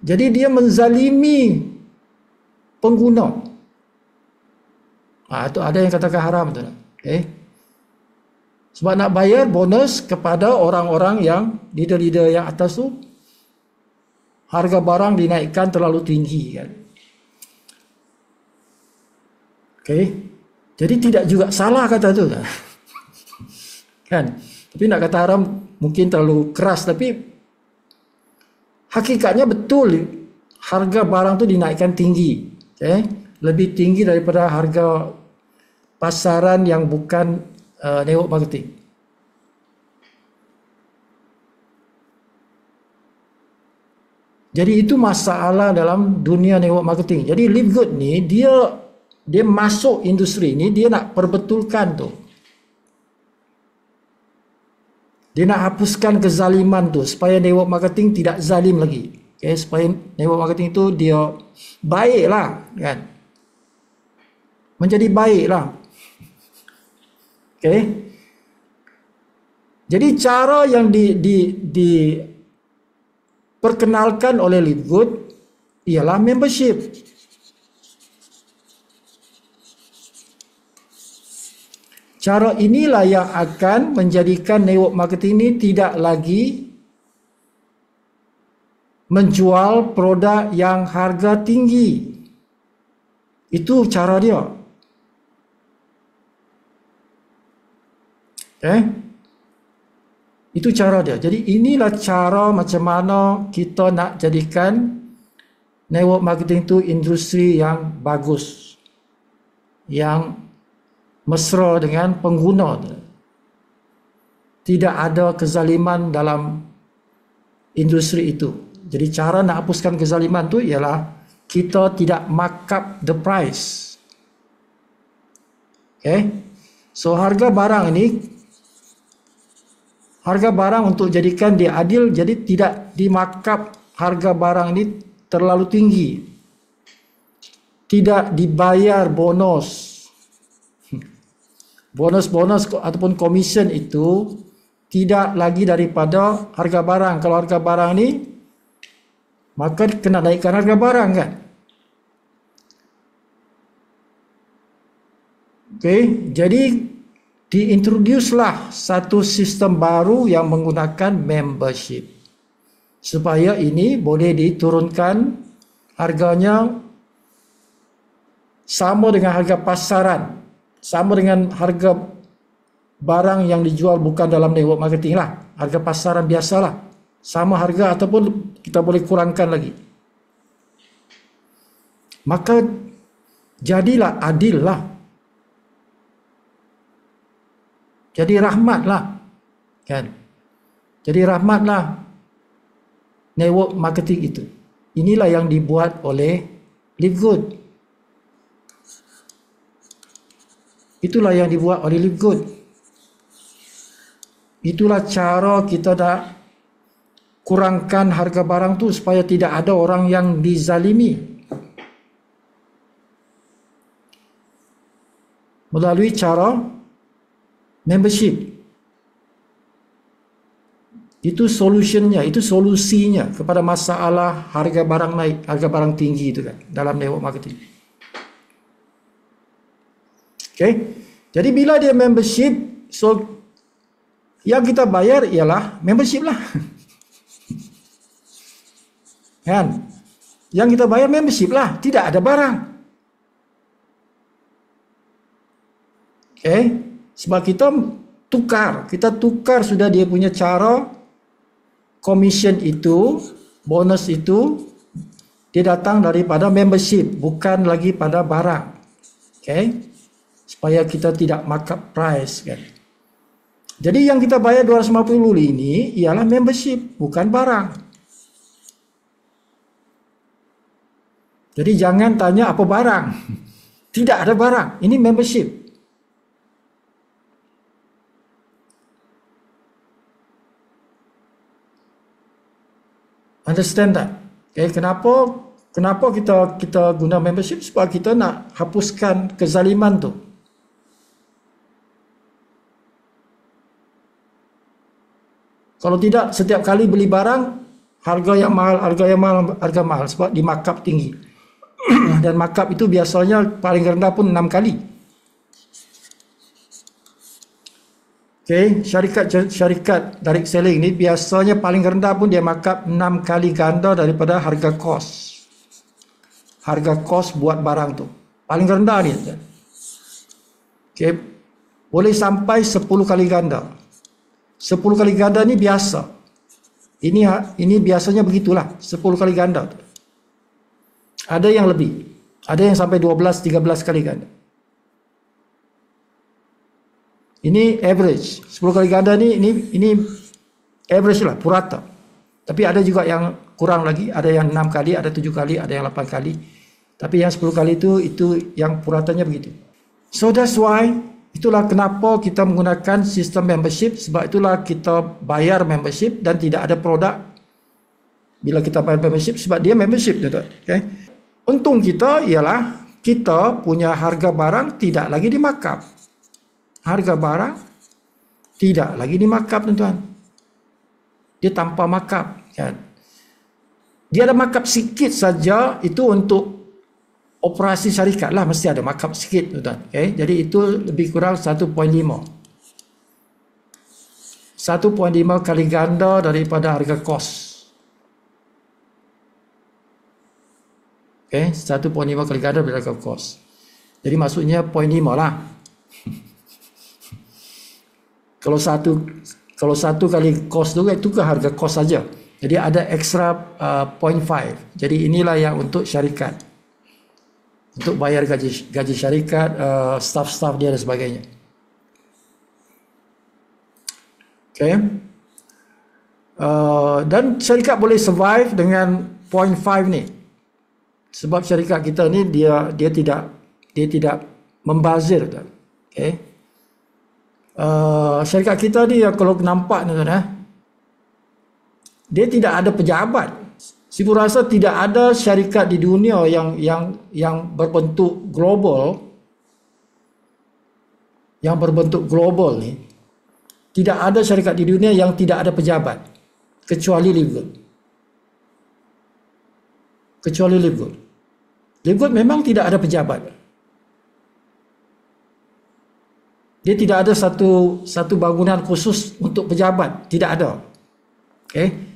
Jadi dia menzalimi pengguna. Itu ada yang katakan haram tu. Okay. Sebab nak bayar bonus kepada orang-orang yang leader-leader yang atas tu, harga barang dinaikkan terlalu tinggi kan. Okay. Jadi tidak juga salah kata tu kan. Tapi nak kata haram mungkin terlalu keras, tapi hakikatnya betul harga barang tu dinaikkan tinggi. Okay. Lebih tinggi daripada harga pasaran yang bukan network marketing. Jadi itu masalah dalam dunia network marketing. Jadi Live Good ni dia masuk industri ni, dia nak perbetulkan tu. Dia nak hapuskan kezaliman tu supaya network marketing tidak zalim lagi. Okay, supaya network marketing tu dia baiklah kan. Menjadi baiklah. Okay. Jadi cara yang diperkenalkan oleh Live Good ialah membership. Cara inilah yang akan menjadikan network marketing ini tidak lagi menjual produk yang harga tinggi. Itu cara dia. Itu cara dia. Jadi inilah cara macam mana kita nak jadikan network marketing itu industri yang bagus, yang mesra dengan pengguna. Tidak ada kezaliman dalam industri itu. Jadi cara nak hapuskan kezaliman itu ialah kita tidak markup the price. Okay. So harga barang ini, harga barang untuk jadikan dia adil, jadi tidak dimarkup harga barang ini terlalu tinggi. Tidak dibayar bonus. Bonus-bonus ataupun komisen itu tidak lagi daripada harga barang. Kalau harga barang ni, maka kena naikkan harga barang kan. Okay, jadi diintroduce lah satu sistem baru yang menggunakan membership. Supaya ini boleh diturunkan harganya sama dengan harga pasaran. Sama dengan harga barang yang dijual bukan dalam network marketing lah. Harga pasaran biasalah. Sama harga ataupun kita boleh kurangkan lagi. Maka jadilah adil lah. Jadi rahmatlah. Kan? Jadi rahmatlah network marketing itu. Inilah yang dibuat oleh Live Good. Itulah yang dibuat oleh Live Good. Itulah cara kita nak kurangkan harga barang tu supaya tidak ada orang yang dizalimi. Melalui cara membership. Itu solutionnya, itu solusinya kepada masalah harga barang naik, harga barang tinggi itu kan dalam network marketing. Okay. Jadi bila dia membership, so yang kita bayar ialah membership lah. Kan? Yang kita bayar membership lah, tidak ada barang. Okay. Sebab kita tukar sudah dia punya cara commission itu, bonus itu dia datang daripada membership, bukan lagi pada barang. Okay. Supaya kita tidak markup price kan. Jadi yang kita bayar 250 ini ialah membership, bukan barang. Jadi jangan tanya apa barang. Tidak ada barang. Ini membership. Understand that? Okay, kenapa kita guna membership? Sebab kita nak hapuskan kezaliman tu. Kalau tidak, setiap kali beli barang, harga yang mahal, harga mahal sebab di markup tinggi. Dan markup itu biasanya paling rendah pun 6 kali. Okay, syarikat direct selling ni biasanya paling rendah pun dia markup 6 kali ganda daripada harga kos. Harga kos buat barang tu. Paling rendah ni. Okay, boleh sampai 10 kali ganda. 10 kali ganda ni biasa. Ini biasanya begitulah, 10 kali ganda. Ada yang lebih. Ada yang sampai 12-13 kali ganda. Ini average. 10 kali ganda ni ini average lah, purata. Tapi ada juga yang kurang lagi, ada yang 6 kali, ada 7 kali, ada yang 8 kali. Tapi yang 10 kali itu yang puratanya begitu. So that's why, itulah kenapa kita menggunakan sistem membership, sebab itulah kita bayar membership dan tidak ada produk bila kita bayar membership, sebab dia membership. Okay? Untung kita ialah kita punya harga barang tidak lagi di markup. Harga barang tidak lagi di markup, tuan-tuan. Dia tanpa markup. Kan? Dia ada markup sikit saja, itu untuk operasi syarikat lah, mesti ada markup sikit, tuan-tuan. Okay? Jadi itu lebih kurang 1.5. 1.5 kali ganda daripada harga kos. Okay? 1.5 kali ganda daripada harga kos. Jadi maksudnya 0.5 lah. Kalau satu kali kos itu ke harga kos saja. Jadi ada extra 0.5. Jadi inilah yang untuk syarikat. Untuk bayar gaji syarikat, staff-staff dia dan sebagainya. Okay. Dan syarikat boleh survive dengan 0.5 ni. Sebab syarikat kita ni dia tidak membazir. Okay. Syarikat kita ni kalau nampak ni, dia tidak ada pejabat. Sipu rasa tidak ada syarikat di dunia yang berbentuk global, ni. Tidak ada syarikat di dunia yang tidak ada pejabat kecuali Livegood. Kecuali Livegood. Livegood memang tidak ada pejabat. Dia tidak ada satu bangunan khusus untuk pejabat, tidak ada. Okay?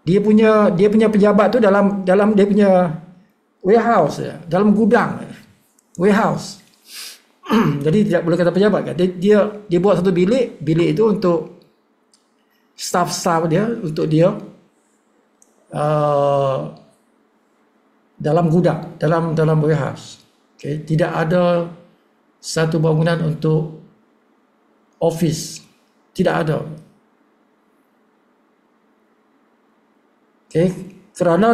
Dia punya pejabat tu dalam dia punya warehouse, dalam gudang, warehouse. Jadi tidak boleh kata pejabat kan. Dia buat satu bilik itu untuk staff dia, untuk dia dalam gudang, dalam warehouse. Okay? Tidak ada satu bangunan untuk office, tidak ada. Okay? Kerana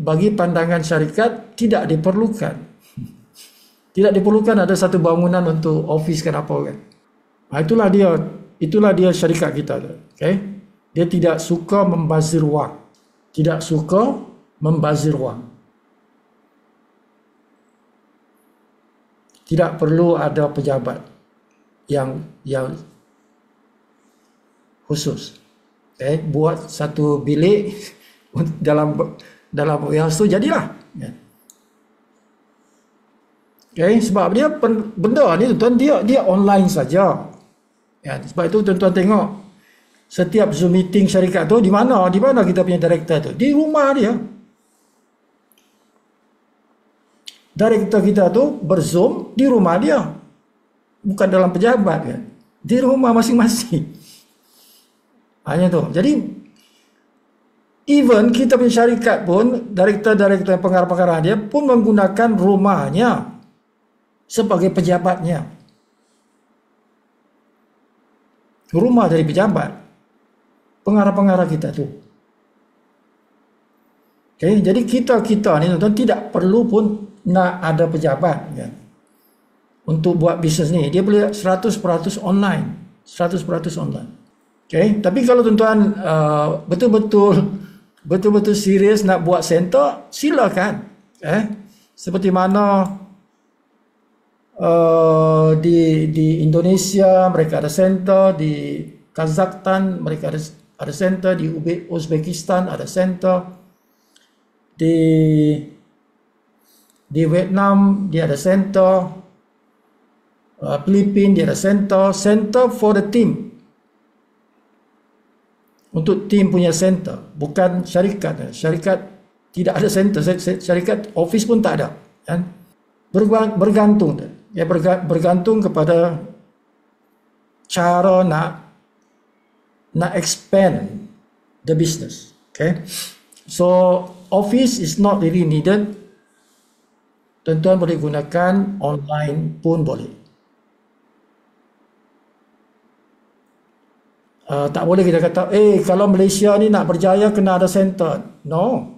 bagi pandangan syarikat tidak diperlukan. Tidak diperlukan ada satu bangunan untuk office kan apa kan. Itulah dia syarikat kita. Okay? Dia tidak suka membazir wang. Tidak suka membazir wang. Tidak perlu ada pejabat yang khusus. Okay? Buat satu bilik dalam warehouse tu jadilah. Okay? Sebab dia benda ni tuan dia online saja. Ya, sebab itu tuan-tuan tengok setiap Zoom meeting syarikat tu di mana kita punya director tu, di rumah dia. Director kita tu berzoom di rumah dia, bukan dalam pejabat kan, di rumah masing-masing. Hanya tu. Jadi even kita punya syarikat pun, director pengarah-pengarah dia pun menggunakan rumahnya sebagai pejabatnya. rumah dari pejabat, pengarah-pengarah kita tu. Okay, jadi kita ni tuan tidak perlu pun nak ada pejabat kan, untuk buat bisnes ni. Dia boleh 100% online, 100% online. Okay, tapi kalau tuan-tuan betul-betul serius nak buat center, silakan. Seperti mana di Indonesia mereka ada center, di Kazakhstan mereka ada center, di Uzbekistan ada center, di Vietnam dia ada center, Filipina dia ada center for the team, untuk tim punya center, bukan syarikat. Syarikat tidak ada center, syarikat office pun tak ada kan? Bergantung ya, bergantung kepada cara nak expand the business. Okay, so office is not really needed. Tuan-tuan boleh gunakan online pun boleh. Tak boleh kita kata, kalau Malaysia ni nak berjaya kena ada center. No.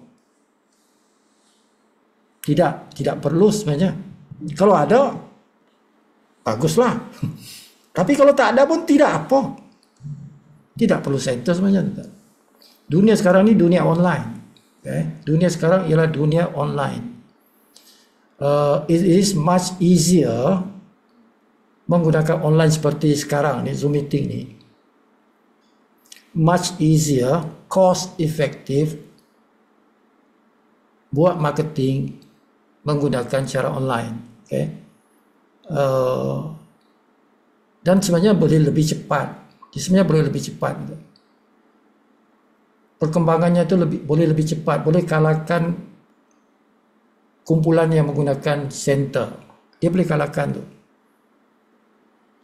Tidak perlu sebenarnya. Kalau ada, baguslah. Tapi kalau tak ada pun tidak apa. Tidak perlu center sebenarnya. Dunia sekarang ni dunia online. Okay? Dunia sekarang ialah dunia online. It is much easier menggunakan online seperti sekarang ni, Zoom meeting ni. Much easier, cost effective buat marketing menggunakan cara online. Okay? Dan sebenarnya boleh lebih cepat. Sebenarnya boleh lebih cepat. Perkembangannya itu boleh lebih cepat, boleh kalahkan kumpulan yang menggunakan center. Dia boleh kalahkan tu.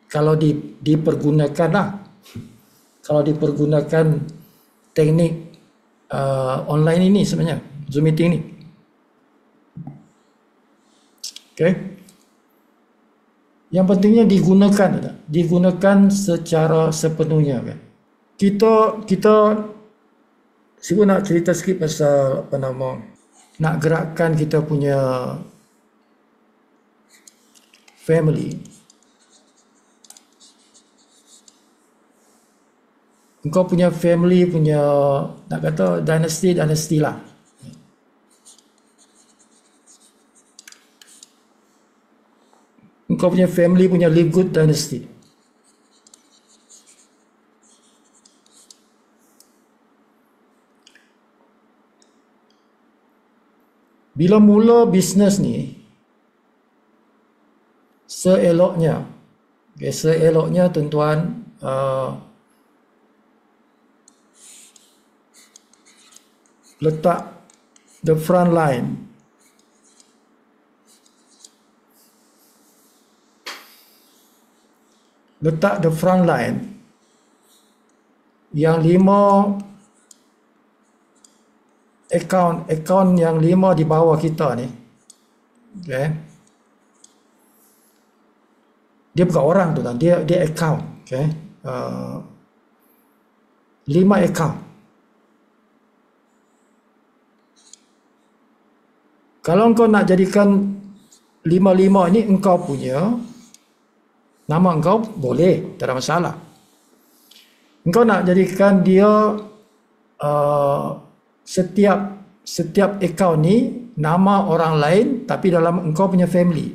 Kalau dipergunakan lah. Kalau dipergunakan teknik online ini sebenarnya, Zoom meeting ni. Okay. Yang pentingnya digunakan secara sepenuhnya kan. Kita Sibu nak cerita sikit pasal nak gerakkan kita punya family. Engkau punya family punya, nak kata dynasty lah. Engkau punya family punya live good dynasty. Bila mula bisnes ni, seeloknya tuan-tuan, letak the front line. Letak the front line yang 5 account yang 5 di bawah kita ni. Okay. Dia bukan orang tu kan, dia account. Okay. 5 account. Kalau engkau nak jadikan 5 ni engkau punya, nama engkau boleh, tak ada masalah. Engkau nak jadikan dia setiap account ni nama orang lain tapi dalam engkau punya family.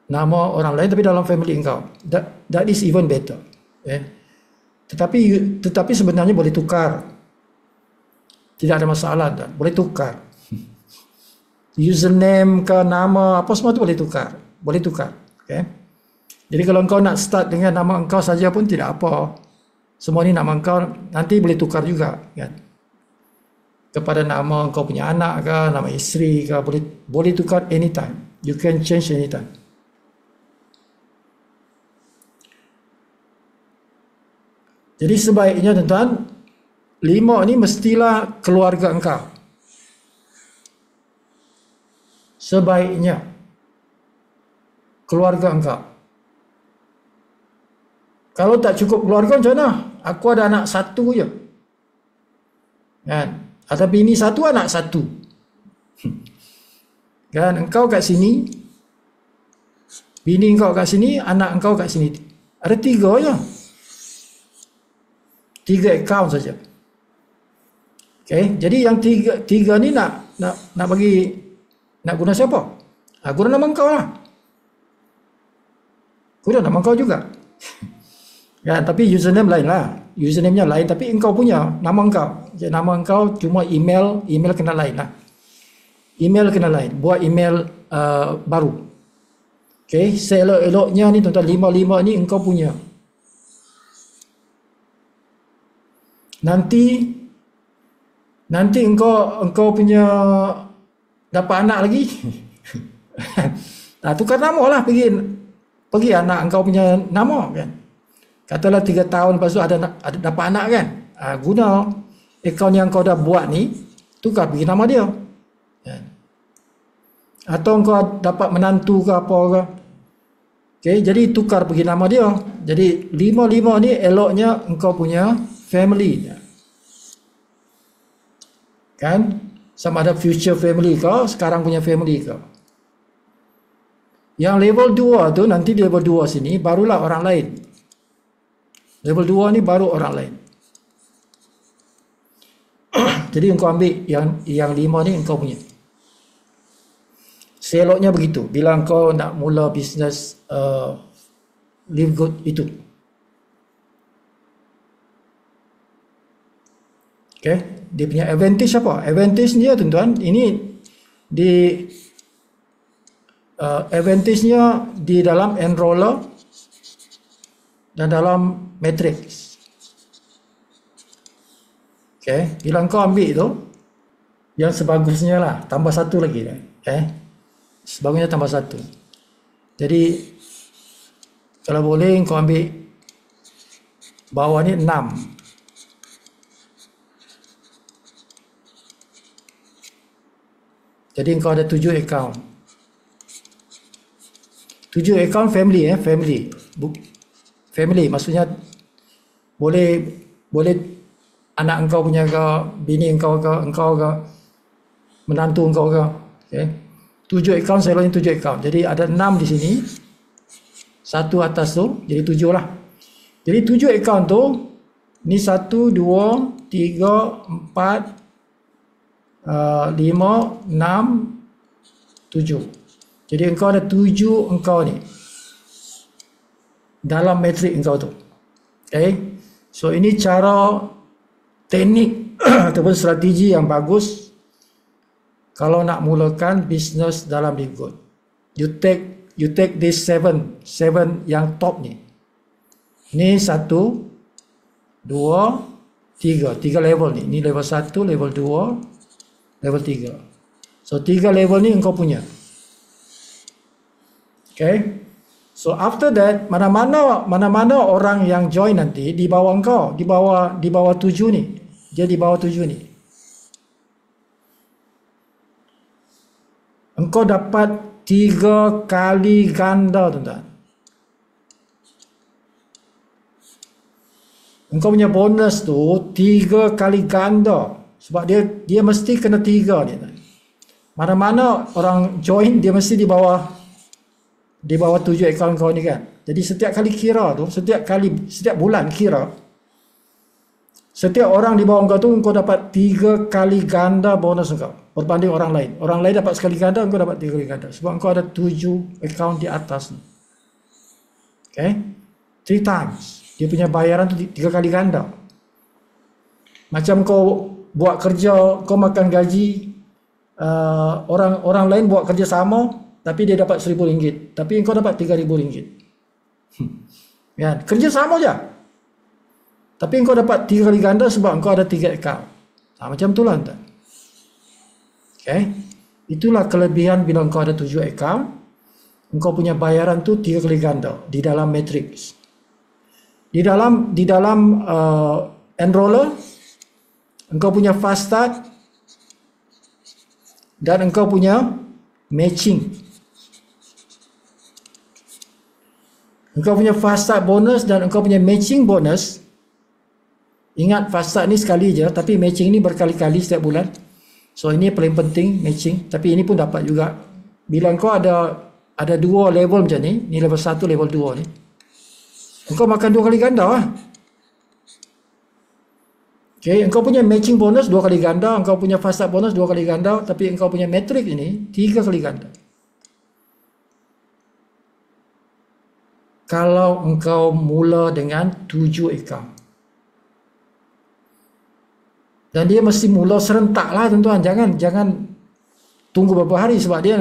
Nama orang lain tapi dalam family engkau. That is even better. Tetapi sebenarnya boleh tukar. Tidak ada masalah, boleh tukar. Username ke nama apa semua tu boleh tukar. Okay? Jadi kalau engkau nak start dengan nama engkau saja pun tidak apa. Semua ni nama engkau, nanti boleh tukar juga kan. Kepada nama engkau punya anak ke, nama isteri ke, boleh tukar anytime. You can change anytime. Jadi sebaiknya tuan-tuan, 5 ni mestilah keluarga engkau. Sebaiknya keluarga engkau. Kalau tak cukup keluarga macam mana? Aku ada anak satu je. Kan? Ada bini satu, anak satu. Kan? Engkau kat sini, bini engkau kat sini, anak engkau kat sini. Ada 3 je. 3 akaun saja. Okay? Jadi yang tiga ni nak bagi, nak guna siapa? Guna nama engkau lah. Guna nama engkau juga. Ya, tapi username lain lah. Username-nya lain, tapi engkau punya nama engkau. Jadi, nama engkau cuma email kena lain lah. Email kena lain. Buat email baru. Okay, seelok-eloknya ni tuan-tuan, 5 ni engkau punya. Nanti engkau punya dapat anak lagi. Tukar nama lah, pergi anak engkau punya nama kan. Katalah 3 tahun lepas tu ada dapat anak kan. Guna akaun yang kau dah buat ni, tukar pergi nama dia. Kan? Atau engkau dapat menantu ke apa ke. Okay, jadi tukar pergi nama dia. Jadi 5 ni eloknya engkau punya family. Kan? Sama ada future family kau, sekarang punya family kau. Yang level 2 tu, nanti level 2 sini barulah orang lain. Level 2 ni baru orang lain. Jadi engkau ambil yang 5 ni engkau punya. Seloknya begitu. Bila engkau nak mula bisnes Live Good itu. Okay. Dia punya advantage apa? Advantage dia tuan-tuan, ini di advantage-nya di dalam enroller dan dalam matrix. Okay. Bila engkau ambil itu, yang sebagusnya lah, tambah 1 lagi. Sebagusnya tambah 1. Jadi, kalau boleh engkau ambil bawah ni 6. Jadi engkau ada 7 akaun. 7 akaun family family maksudnya boleh anak engkau punya ke, bini engkau ke, menantu engkau ke. Okay. 7 akaun, selalunya 7 akaun. Jadi ada 6 di sini. 1 atas tu, jadi 7 lah. Jadi 7 akaun tu, ni 1, 2, 3, 4, 5, 6, 7. Jadi engkau ada 7 engkau ni dalam matrik engkau tu. Okay. So ini cara teknik ataupun strategi yang bagus kalau nak mulakan bisnes dalam Live Good. You take this 7 yang top ni. Ni 1, 2, 3 level ni. Ni level 1, level 2, level 3. So 3 level ni engkau punya. Okay. So after that, mana-mana orang yang join nanti di bawah engkau, di bawah 7 ni. Dia di bawah 7 ni. Engkau dapat 3 kali ganda, tuan-tuan. Engkau punya bonus tu 3 kali ganda. Sebab dia mesti kena 3 ni. Mana-mana orang join, dia mesti di bawah 7 akaun kau ni kan. Jadi setiap kali kira tu, setiap bulan kira, setiap orang di bawah kau tu, kau dapat 3 kali ganda bonus kau berbanding orang lain. Orang lain dapat sekali ganda, kau dapat 3 kali ganda. Sebab kau ada 7 akaun di atas ni. Okay. 3 times. Dia punya bayaran tu 3 kali ganda. Macam kau buat kerja, kau makan gaji, orang lain buat kerja sama, tapi dia dapat RM1,000, tapi engkau dapat RM3,000. Ya, kerja sama je, tapi engkau dapat 3 kali ganda sebab engkau ada 3 akaun. Macam itulah tuan. Okay. Itulah kelebihan bila engkau ada 7 akaun. Engkau punya bayaran tu 3 kali ganda di dalam matrix. Di dalam enroller, engkau punya fast start dan engkau punya matching. Engkau punya fast start bonus dan engkau punya matching bonus. Ingat fast start ni sekali je, tapi matching ni berkali-kali setiap bulan. So ini paling penting matching, tapi ini pun dapat juga. Bila engkau ada dua level macam ni level 1, level 2 ni. Engkau makan 2 kali ganda lah. Okay, engkau punya matching bonus 2 kali ganda, engkau punya fast start bonus 2 kali ganda, tapi engkau punya matrix ini 3 kali ganda. Kalau engkau mula dengan 7 account. Dan dia mesti mula serentak lah tuan-tuan. Jangan tunggu beberapa hari sebab dia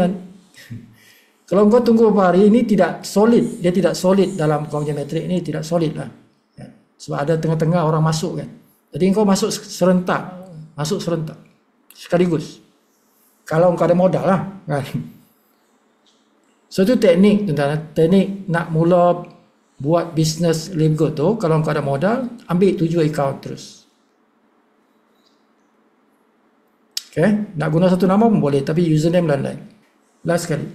kalau engkau tunggu beberapa hari ini tidak solid. Dia tidak solid dalam kau punya matrik ini, tidak solid lah. Ya. Sebab ada tengah-tengah orang masuk kan. Jadi engkau masuk serentak sekaligus. Kalau engkau ada modal lah kan. So itu teknik tuan-tuan. Teknik nak mula buat bisnes live good tu, kalau engkau ada modal, ambil 7 account terus. Okay, nak guna satu nama pun boleh, tapi username lain-lain. Last sekali.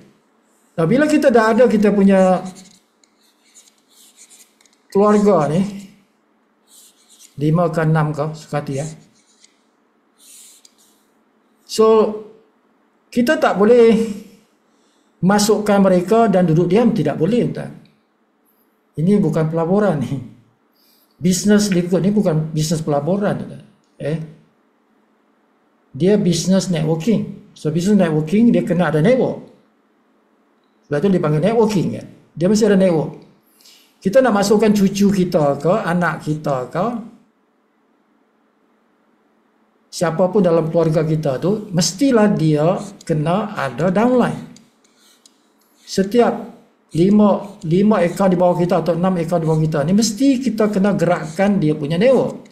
Nah, bila kita dah ada kita punya keluarga ni, 5 ke 6 ke, suka hati ya. So, kita tak boleh masukkan mereka dan duduk diam, tidak boleh. Tak? Ini bukan pelaburan ni. Bisnes live good ni bukan bisnes pelaburan. Dia business networking. So business networking dia kena ada network. Sebab tu dipanggil networking kan. Dia mesti ada network. Kita nak masukkan cucu kita ke, anak kita ke, siapa pun dalam keluarga kita tu, mestilah dia kena ada downline. Setiap 5 akaun di bawah kita atau 6 akaun di bawah kita ni, mesti kita kena gerakkan dia punya network.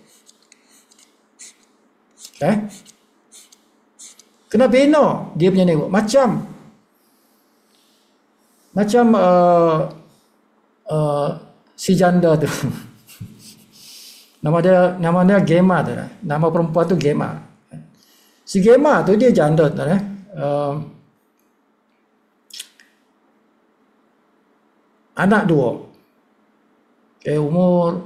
Okay? Kena bina dia punya network. Macam si janda tu. Nama dia Gema tu. Nama perempuan tu Gema. Si Gema tu dia janda tu. Anak 2. Okay, umur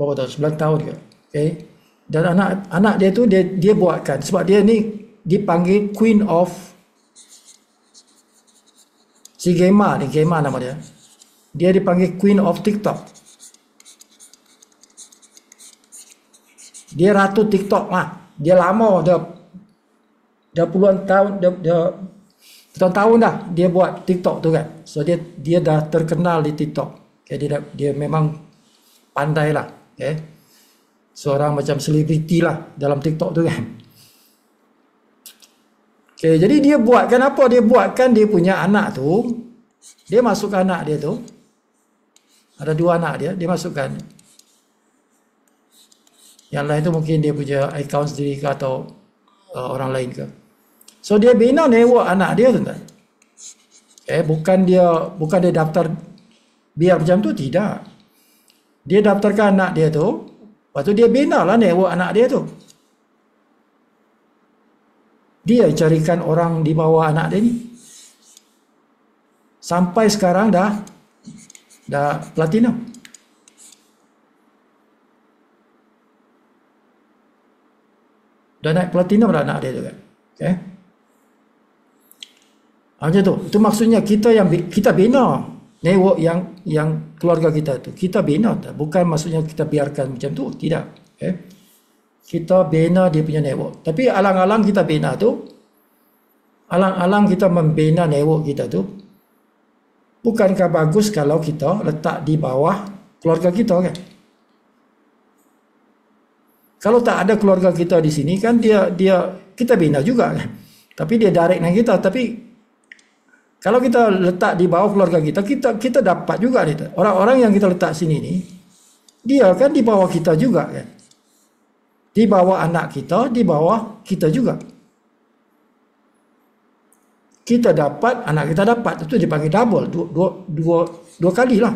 berapa tahun? 9 tahun ke. Okay. Dan anak dia tu dia buatkan sebab dia ni dipanggil Queen of si Gema ni, Gema nama dia. Dia dipanggil Queen of TikTok. Dia ratu TikTok lah. Dia lama dah puluhan tahun tahun dah dia buat TikTok tu kan. So dia dah terkenal di TikTok. Okay, dia memang pandai lah. Okay. Seorang macam selebriti lah dalam TikTok tu kan. Okay, jadi dia buatkan apa? Dia buatkan dia punya anak tu, dia masukkan anak dia tu, ada 2 anak dia masukkan. Yang lain tu mungkin dia punya account sendiri ke atau orang lain ke. So dia bina network anak dia tu. Bukan dia daftar biar macam tu, tidak. Dia daftarkan anak dia tu, lepas tu dia bina lah network anak dia tu. Dia carikan orang di bawah anak dia ni. Sampai sekarang dah platinum. Dah naik platinum dah anak dia tu kan. Okay. Macam tu. Itu maksudnya kita bina network yang keluarga kita tu. Kita bina. Bukan maksudnya kita biarkan macam tu. Tidak. Okay. Kita bina dia punya network. Tapi alang-alang kita bina tu, alang-alang kita membina network kita tu, bukankah bagus kalau kita letak di bawah keluarga kita kan? Kalau tak ada keluarga kita di sini kan kita bina juga kan. Tapi dia direct dengan kita. Tapi kalau kita letak di bawah keluarga kita dapat juga ni. Orang-orang yang kita letak sini ni, dia kan di bawah kita juga kan. Di bawah anak kita, di bawah kita juga. Kita dapat, anak kita dapat. Itu dipanggil double. Dua kali lah.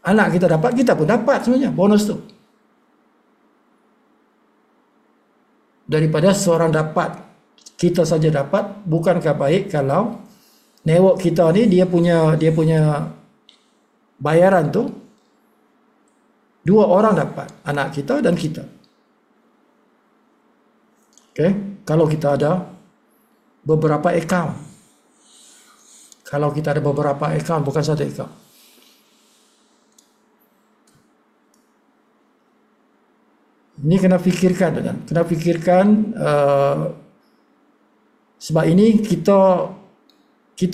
Anak kita dapat, kita pun dapat sebenarnya. Bonus tu. Daripada seorang dapat, kita saja dapat. Bukankah baik kalau network kita ni dia punya bayaran tu dua orang dapat, anak kita dan kita. Okay? Kalau kita ada beberapa akaun. Kalau kita ada beberapa akaun, bukan satu akaun. Ini kena fikirkan, kan? Kena fikirkan. Sebab ini kita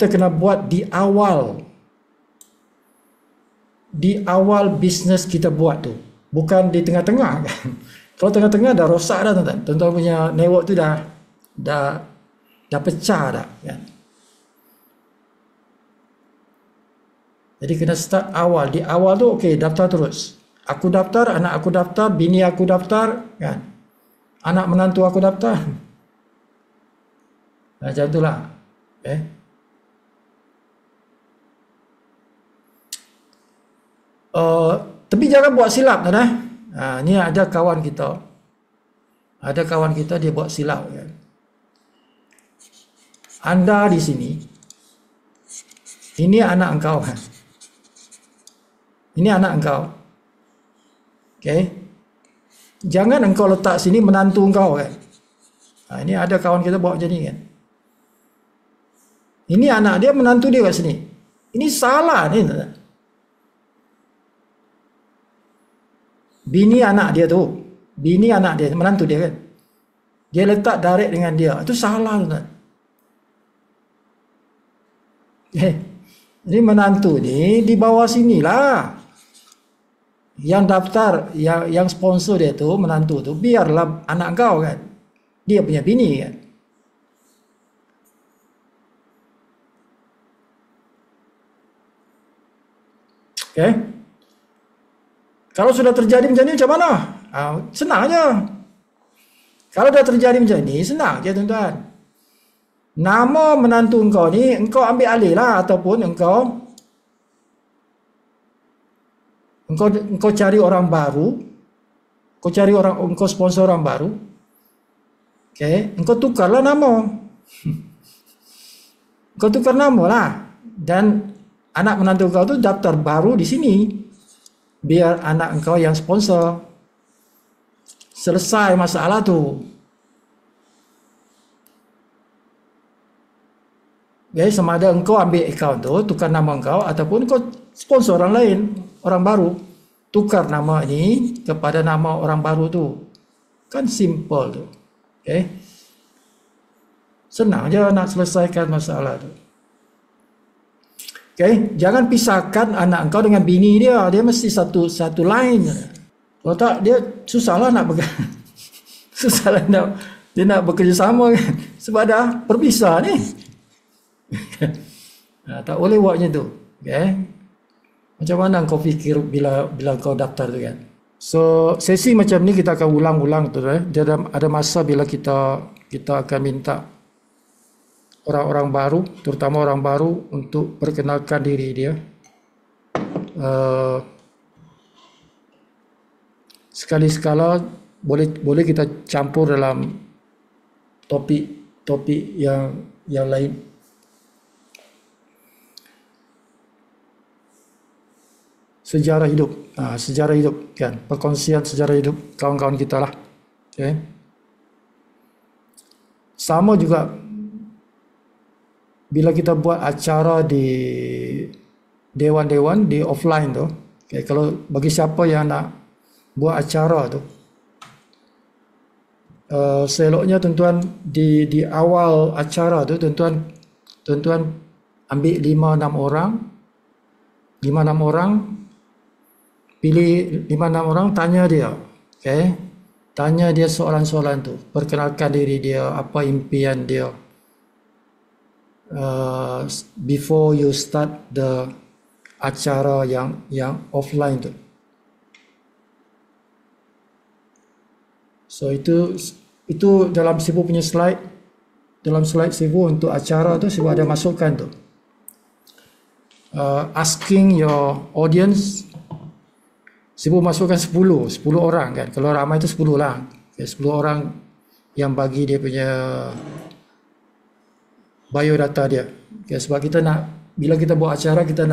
kena buat di awal bisnes kita buat tu, bukan di tengah-tengah, kan? Kalau tengah-tengah dah rosak dah, tuan-tuan. Tuan-tuan punya network tu dah pecah dah, kan? Jadi kena start awal. Di awal tu okey, daftar terus. Aku daftar, anak aku daftar, bini aku daftar, kan? Anak menantu aku daftar. Macam itulah. Okay? Tapi jangan buat silap, tuan. Ni ada kawan kita. Ada kawan kita dia buat silap, kan? Anda di sini, ini anak engkau, kan? Ini anak engkau. Okay? Jangan engkau letak sini menantu engkau, kan? Ini ada kawan kita buat macam ni, kan? Ini anak dia, menantu dia kat sini. Ini salah ni. Bini anak dia tu. Bini anak dia, menantu dia, kan? Dia letak direct dengan dia. Itu salah, tuan. Jadi menantu ni di bawah sinilah. Yang daftar, yang sponsor dia tu, menantu tu, biarlah anak kau, kan? Dia punya bini, kan? Okay? Kalau sudah terjadi macam ni, macam mana? Senang aja. Kalau dah terjadi macam ni, senang je, tuan-tuan. Nama menantu engkau ni, engkau ambil alih lah, ataupun engkau cari orang baru, engkau sponsor orang baru. Okay? Engkau tukarlah nama. Engkau tukar nama lah. Dan anak menantu engkau tu daftar baru di sini. Biar anak engkau yang sponsor. Selesai masalah tu. Okay, sama ada engkau ambil akaun tu, tukar nama engkau, ataupun engkau sponsor orang lain, orang baru. Tukar nama ini kepada nama orang baru tu. Kan simple tu. Okay. Senang je nak selesaikan masalah tu. Okay. Jangan pisahkan anak engkau dengan bini dia. Dia mesti satu line. Kalau tak, dia susahlah nak susahlah dia nak bekerjasama, kan? Sebab dah berpisah ni. Tak boleh buat macam tu. Okay. Macam mana kau fikir bila kau daftar tu, kan? So, sesi macam ni kita akan ulang-ulang tu, Dia ada masa bila kita akan minta orang-orang baru, terutama orang baru, untuk perkenalkan diri dia. Sekali-sekala boleh kita campur dalam topik yang lain. Sejarah hidup, kan? Perkongsian sejarah hidup kawan-kawan kita lah. Okay. Sama juga bila kita buat acara di dewan-dewan di offline tu. Okay. Kalau bagi siapa yang nak buat acara tu, seloknya tuan-tuan di awal acara tu tuan-tuan ambil 5-6 orang, pilih 5-6 orang, tanya dia. Okay? Tanya dia soalan-soalan tu. Perkenalkan diri dia, apa impian dia. Before you start the acara yang offline tu. So itu dalam Sibu punya slide. Dalam slide Sibu untuk acara tu, Sibu ada masukkan tu. Asking your audience. Sibu masukkan 10 orang, kan. Kalau ramai tu 10 lah. Okay, 10 orang yang bagi dia punya biodata dia. Okay, sebab kita nak bila kita buat acara, kita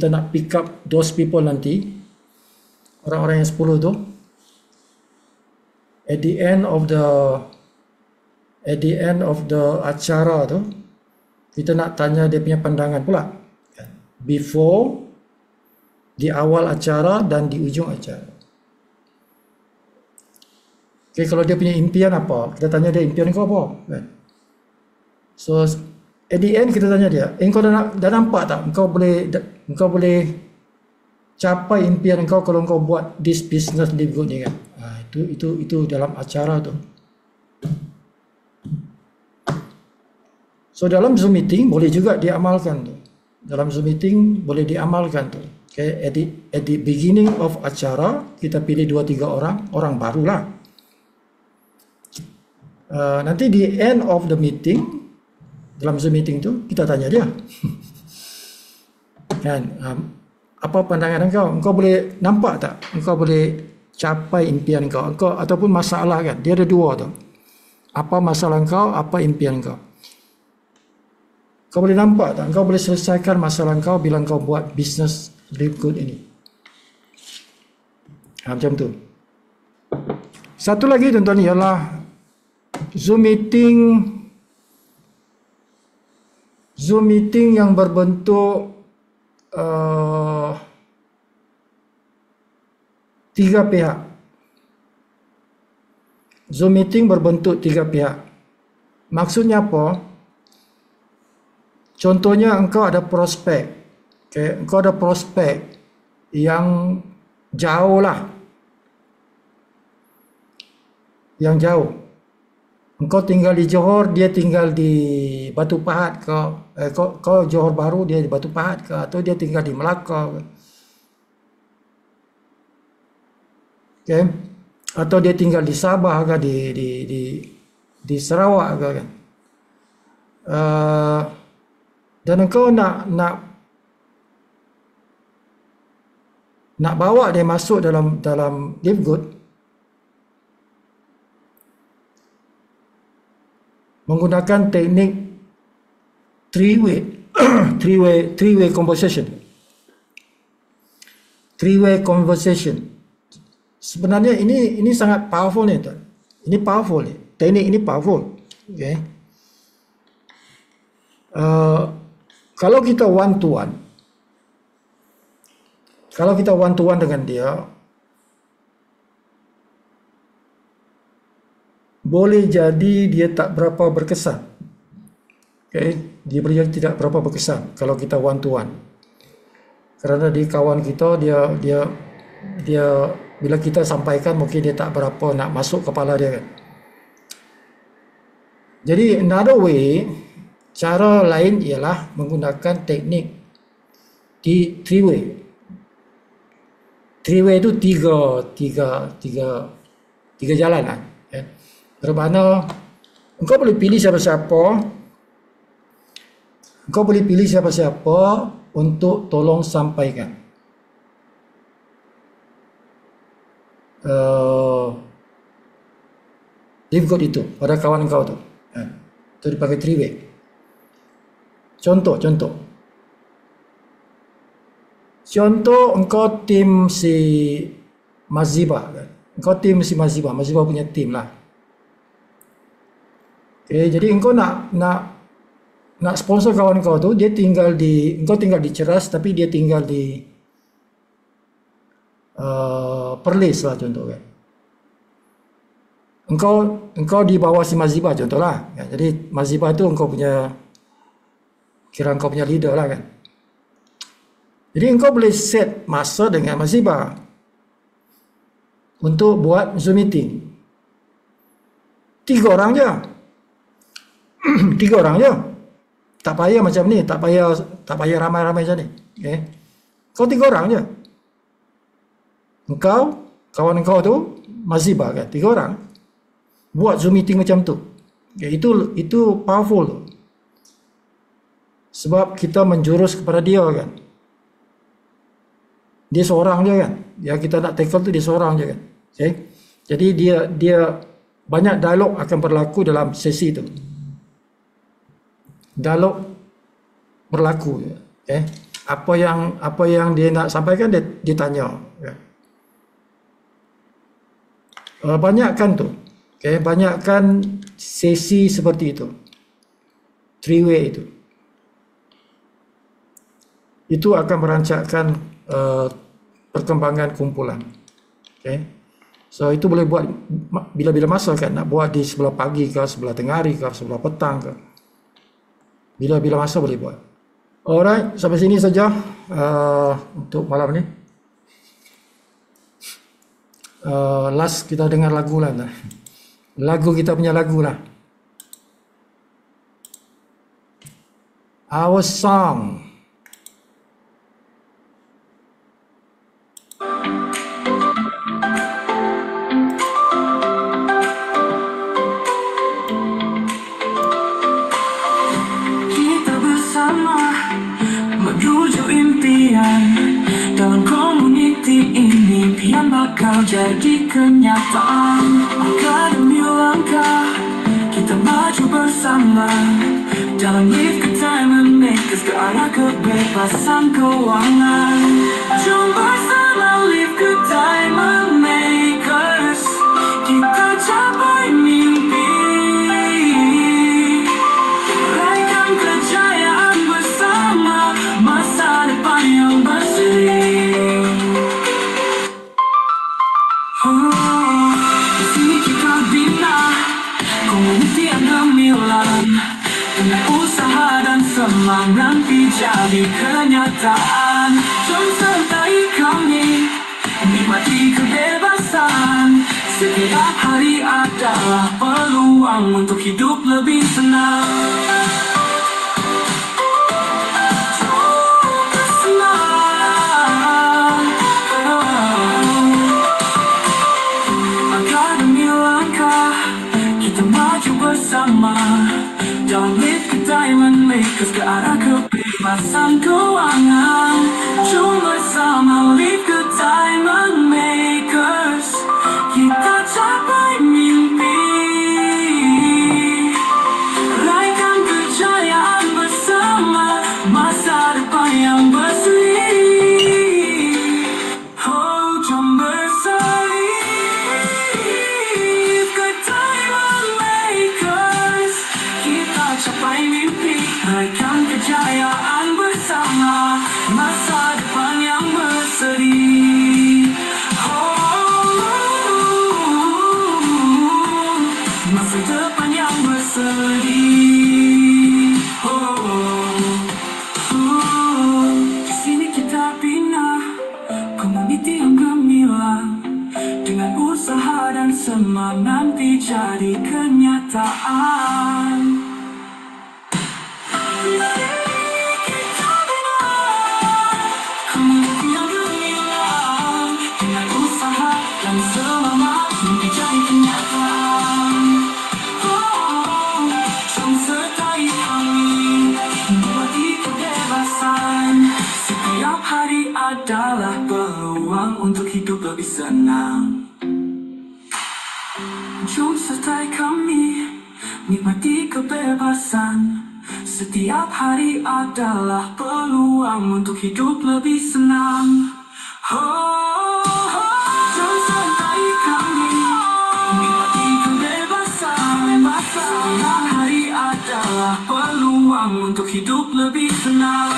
nak pick up those people nanti, orang-orang yang 10 tu, at the end of the acara tu, kita nak tanya dia punya pandangan pula, before, di awal acara dan di ujung acara. Okay, kalau dia punya impian apa, kita tanya dia, impian kau apa, kan? So at the end kita tanya dia, kau dah nampak tak engkau boleh capai impian engkau kalau engkau buat this business live good ni, kan? Itu dalam acara tu. So dalam Zoom meeting boleh juga diamalkan tu. Dalam Zoom meeting boleh diamalkan tu. Okay, at the beginning of acara kita pilih 2-3 orang barulah. Nanti di end of the meeting, dalam Zoom meeting tu kita tanya dia, kan, apa pandangan engkau boleh nampak tak engkau boleh capai impian engkau ataupun masalah, kan? Dia ada 2 tu, apa masalah engkau, apa impian engkau. Kau boleh nampak tak engkau boleh selesaikan masalah engkau bila engkau buat business live good ini. Macam tu. Satu lagi tuan-tuan ialah Zoom meeting yang berbentuk 3 pihak. Zoom meeting berbentuk 3 pihak. Maksudnya apa? Contohnya engkau ada prospek. Okay, engkau ada prospek yang jauh lah. Yang jauh. Engkau tinggal di Johor, dia tinggal di Batu Pahat ke, kau Johor Bahru, dia di Batu Pahat ke, atau dia tinggal di Melaka ke. Okay. Atau dia tinggal di Sabah ke, di Sarawak ke, kan. Dan engkau nak bawa dia masuk dalam live good, menggunakan teknik three-way conversation. Three-way conversation. Sebenarnya ini sangat powerful ni, tuan. Ini powerful ni. Teknik ini powerful. Okay. Kalau kita one to one dengan dia, boleh jadi dia tak berapa berkesan. Okay? Dia boleh jadi tidak berapa berkesan kalau kita one to one. Kerana dia kawan kita, dia bila kita sampaikan mungkin dia tak berapa nak masuk kepala dia, kan. Jadi another way, cara lain ialah menggunakan teknik di three-way. Three-way itu tiga jalan lah. Bermakna engkau boleh pilih siapa-siapa untuk tolong sampaikan live good itu pada kawan engkau tu. Itu dipakai three-way. Contoh engkau tim si Maziba, kan? Engkau tim si Maziba punya tim lah. Okay, jadi engkau nak sponsor kawan kau tu, engkau tinggal di Ceras tapi dia tinggal di Perlis lah, contoh, kan. Engkau di bawah si Maziba, contoh lah. Ya, jadi Maziba tu engkau punya leader lah, kan. Jadi engkau boleh set masa dengan Maziba untuk buat Zoom meeting. 3 orang je. 3 orang je. Tak payah macam ni, tak payah ramai-ramai macam ni. Okay. Kau 3 orang je. Engkau, kawan engkau tu, Maziba, kan, 3 orang. Buat Zoom meeting macam tu. Okay. Itu powerful tu. Sebab kita menjurus kepada dia, kan. Dia seorang je, kan. Yang kita nak tackle tu dia seorang je, kan. Okay. Jadi dia banyak dialog akan berlaku dalam sesi tu. Dialog berlaku. Okay. Apa yang dia nak sampaikan, dia tanya. Okay. Banyakkan tu. Okay. Banyakkan sesi seperti itu. Three-way itu. Itu akan merancangkan perkembangan kumpulan. Okay. So itu boleh buat bila-bila masa kan, nak buat di sebelah pagi ke, sebelah tengah hari ke, sebelah petang ke. Bila-bila masa boleh buat. Alright, sampai sini saja untuk malam ni. Last kita dengar lagu lah. Lagu kita punya lagu lah. Our song. Menuju impian dalam komuniti ini, impian bakal jadi kenyataan. Langkah demi langkah kita maju bersama dalam lift ke Diamond Makers, ke arah kebebasan keuangan. Jom bersama lift ke Diamond Makers, kita capai mimpi, raihkan kejayaan bersama, masa depan yang berseri. Di sini kita bina komuniti yang gemilang, dengan usaha dan semangat jadi kenyataan. Jom sertai kami, nikmati kebebasan. Setiap hari adalah peluang untuk hidup lebih senang. Bersama dalam lift ke Diamond Makers, ke arah kebebasan keuangan. Jom bersama lift ke Diamond Makers, kita capai mimpi, raihkan kejayaan bersama, masa depan yang berseri. Oh, jom berseri capai mimpi, raihkan kejayaan bersama, masa depan yang berseri. Masa depan yang berseri. Di sini kita bina komuniti yang gemilang, dengan usaha dan semangat nanti jadi kenyataan. Setiap hari adalah peluang untuk hidup lebih senang. Jom sertai kami, nikmati kebebasan. Setiap hari adalah peluang untuk hidup lebih senang. Jom sertai kami, nikmati kebebasan. Setiap hari adalah peluang untuk hidup lebih senang.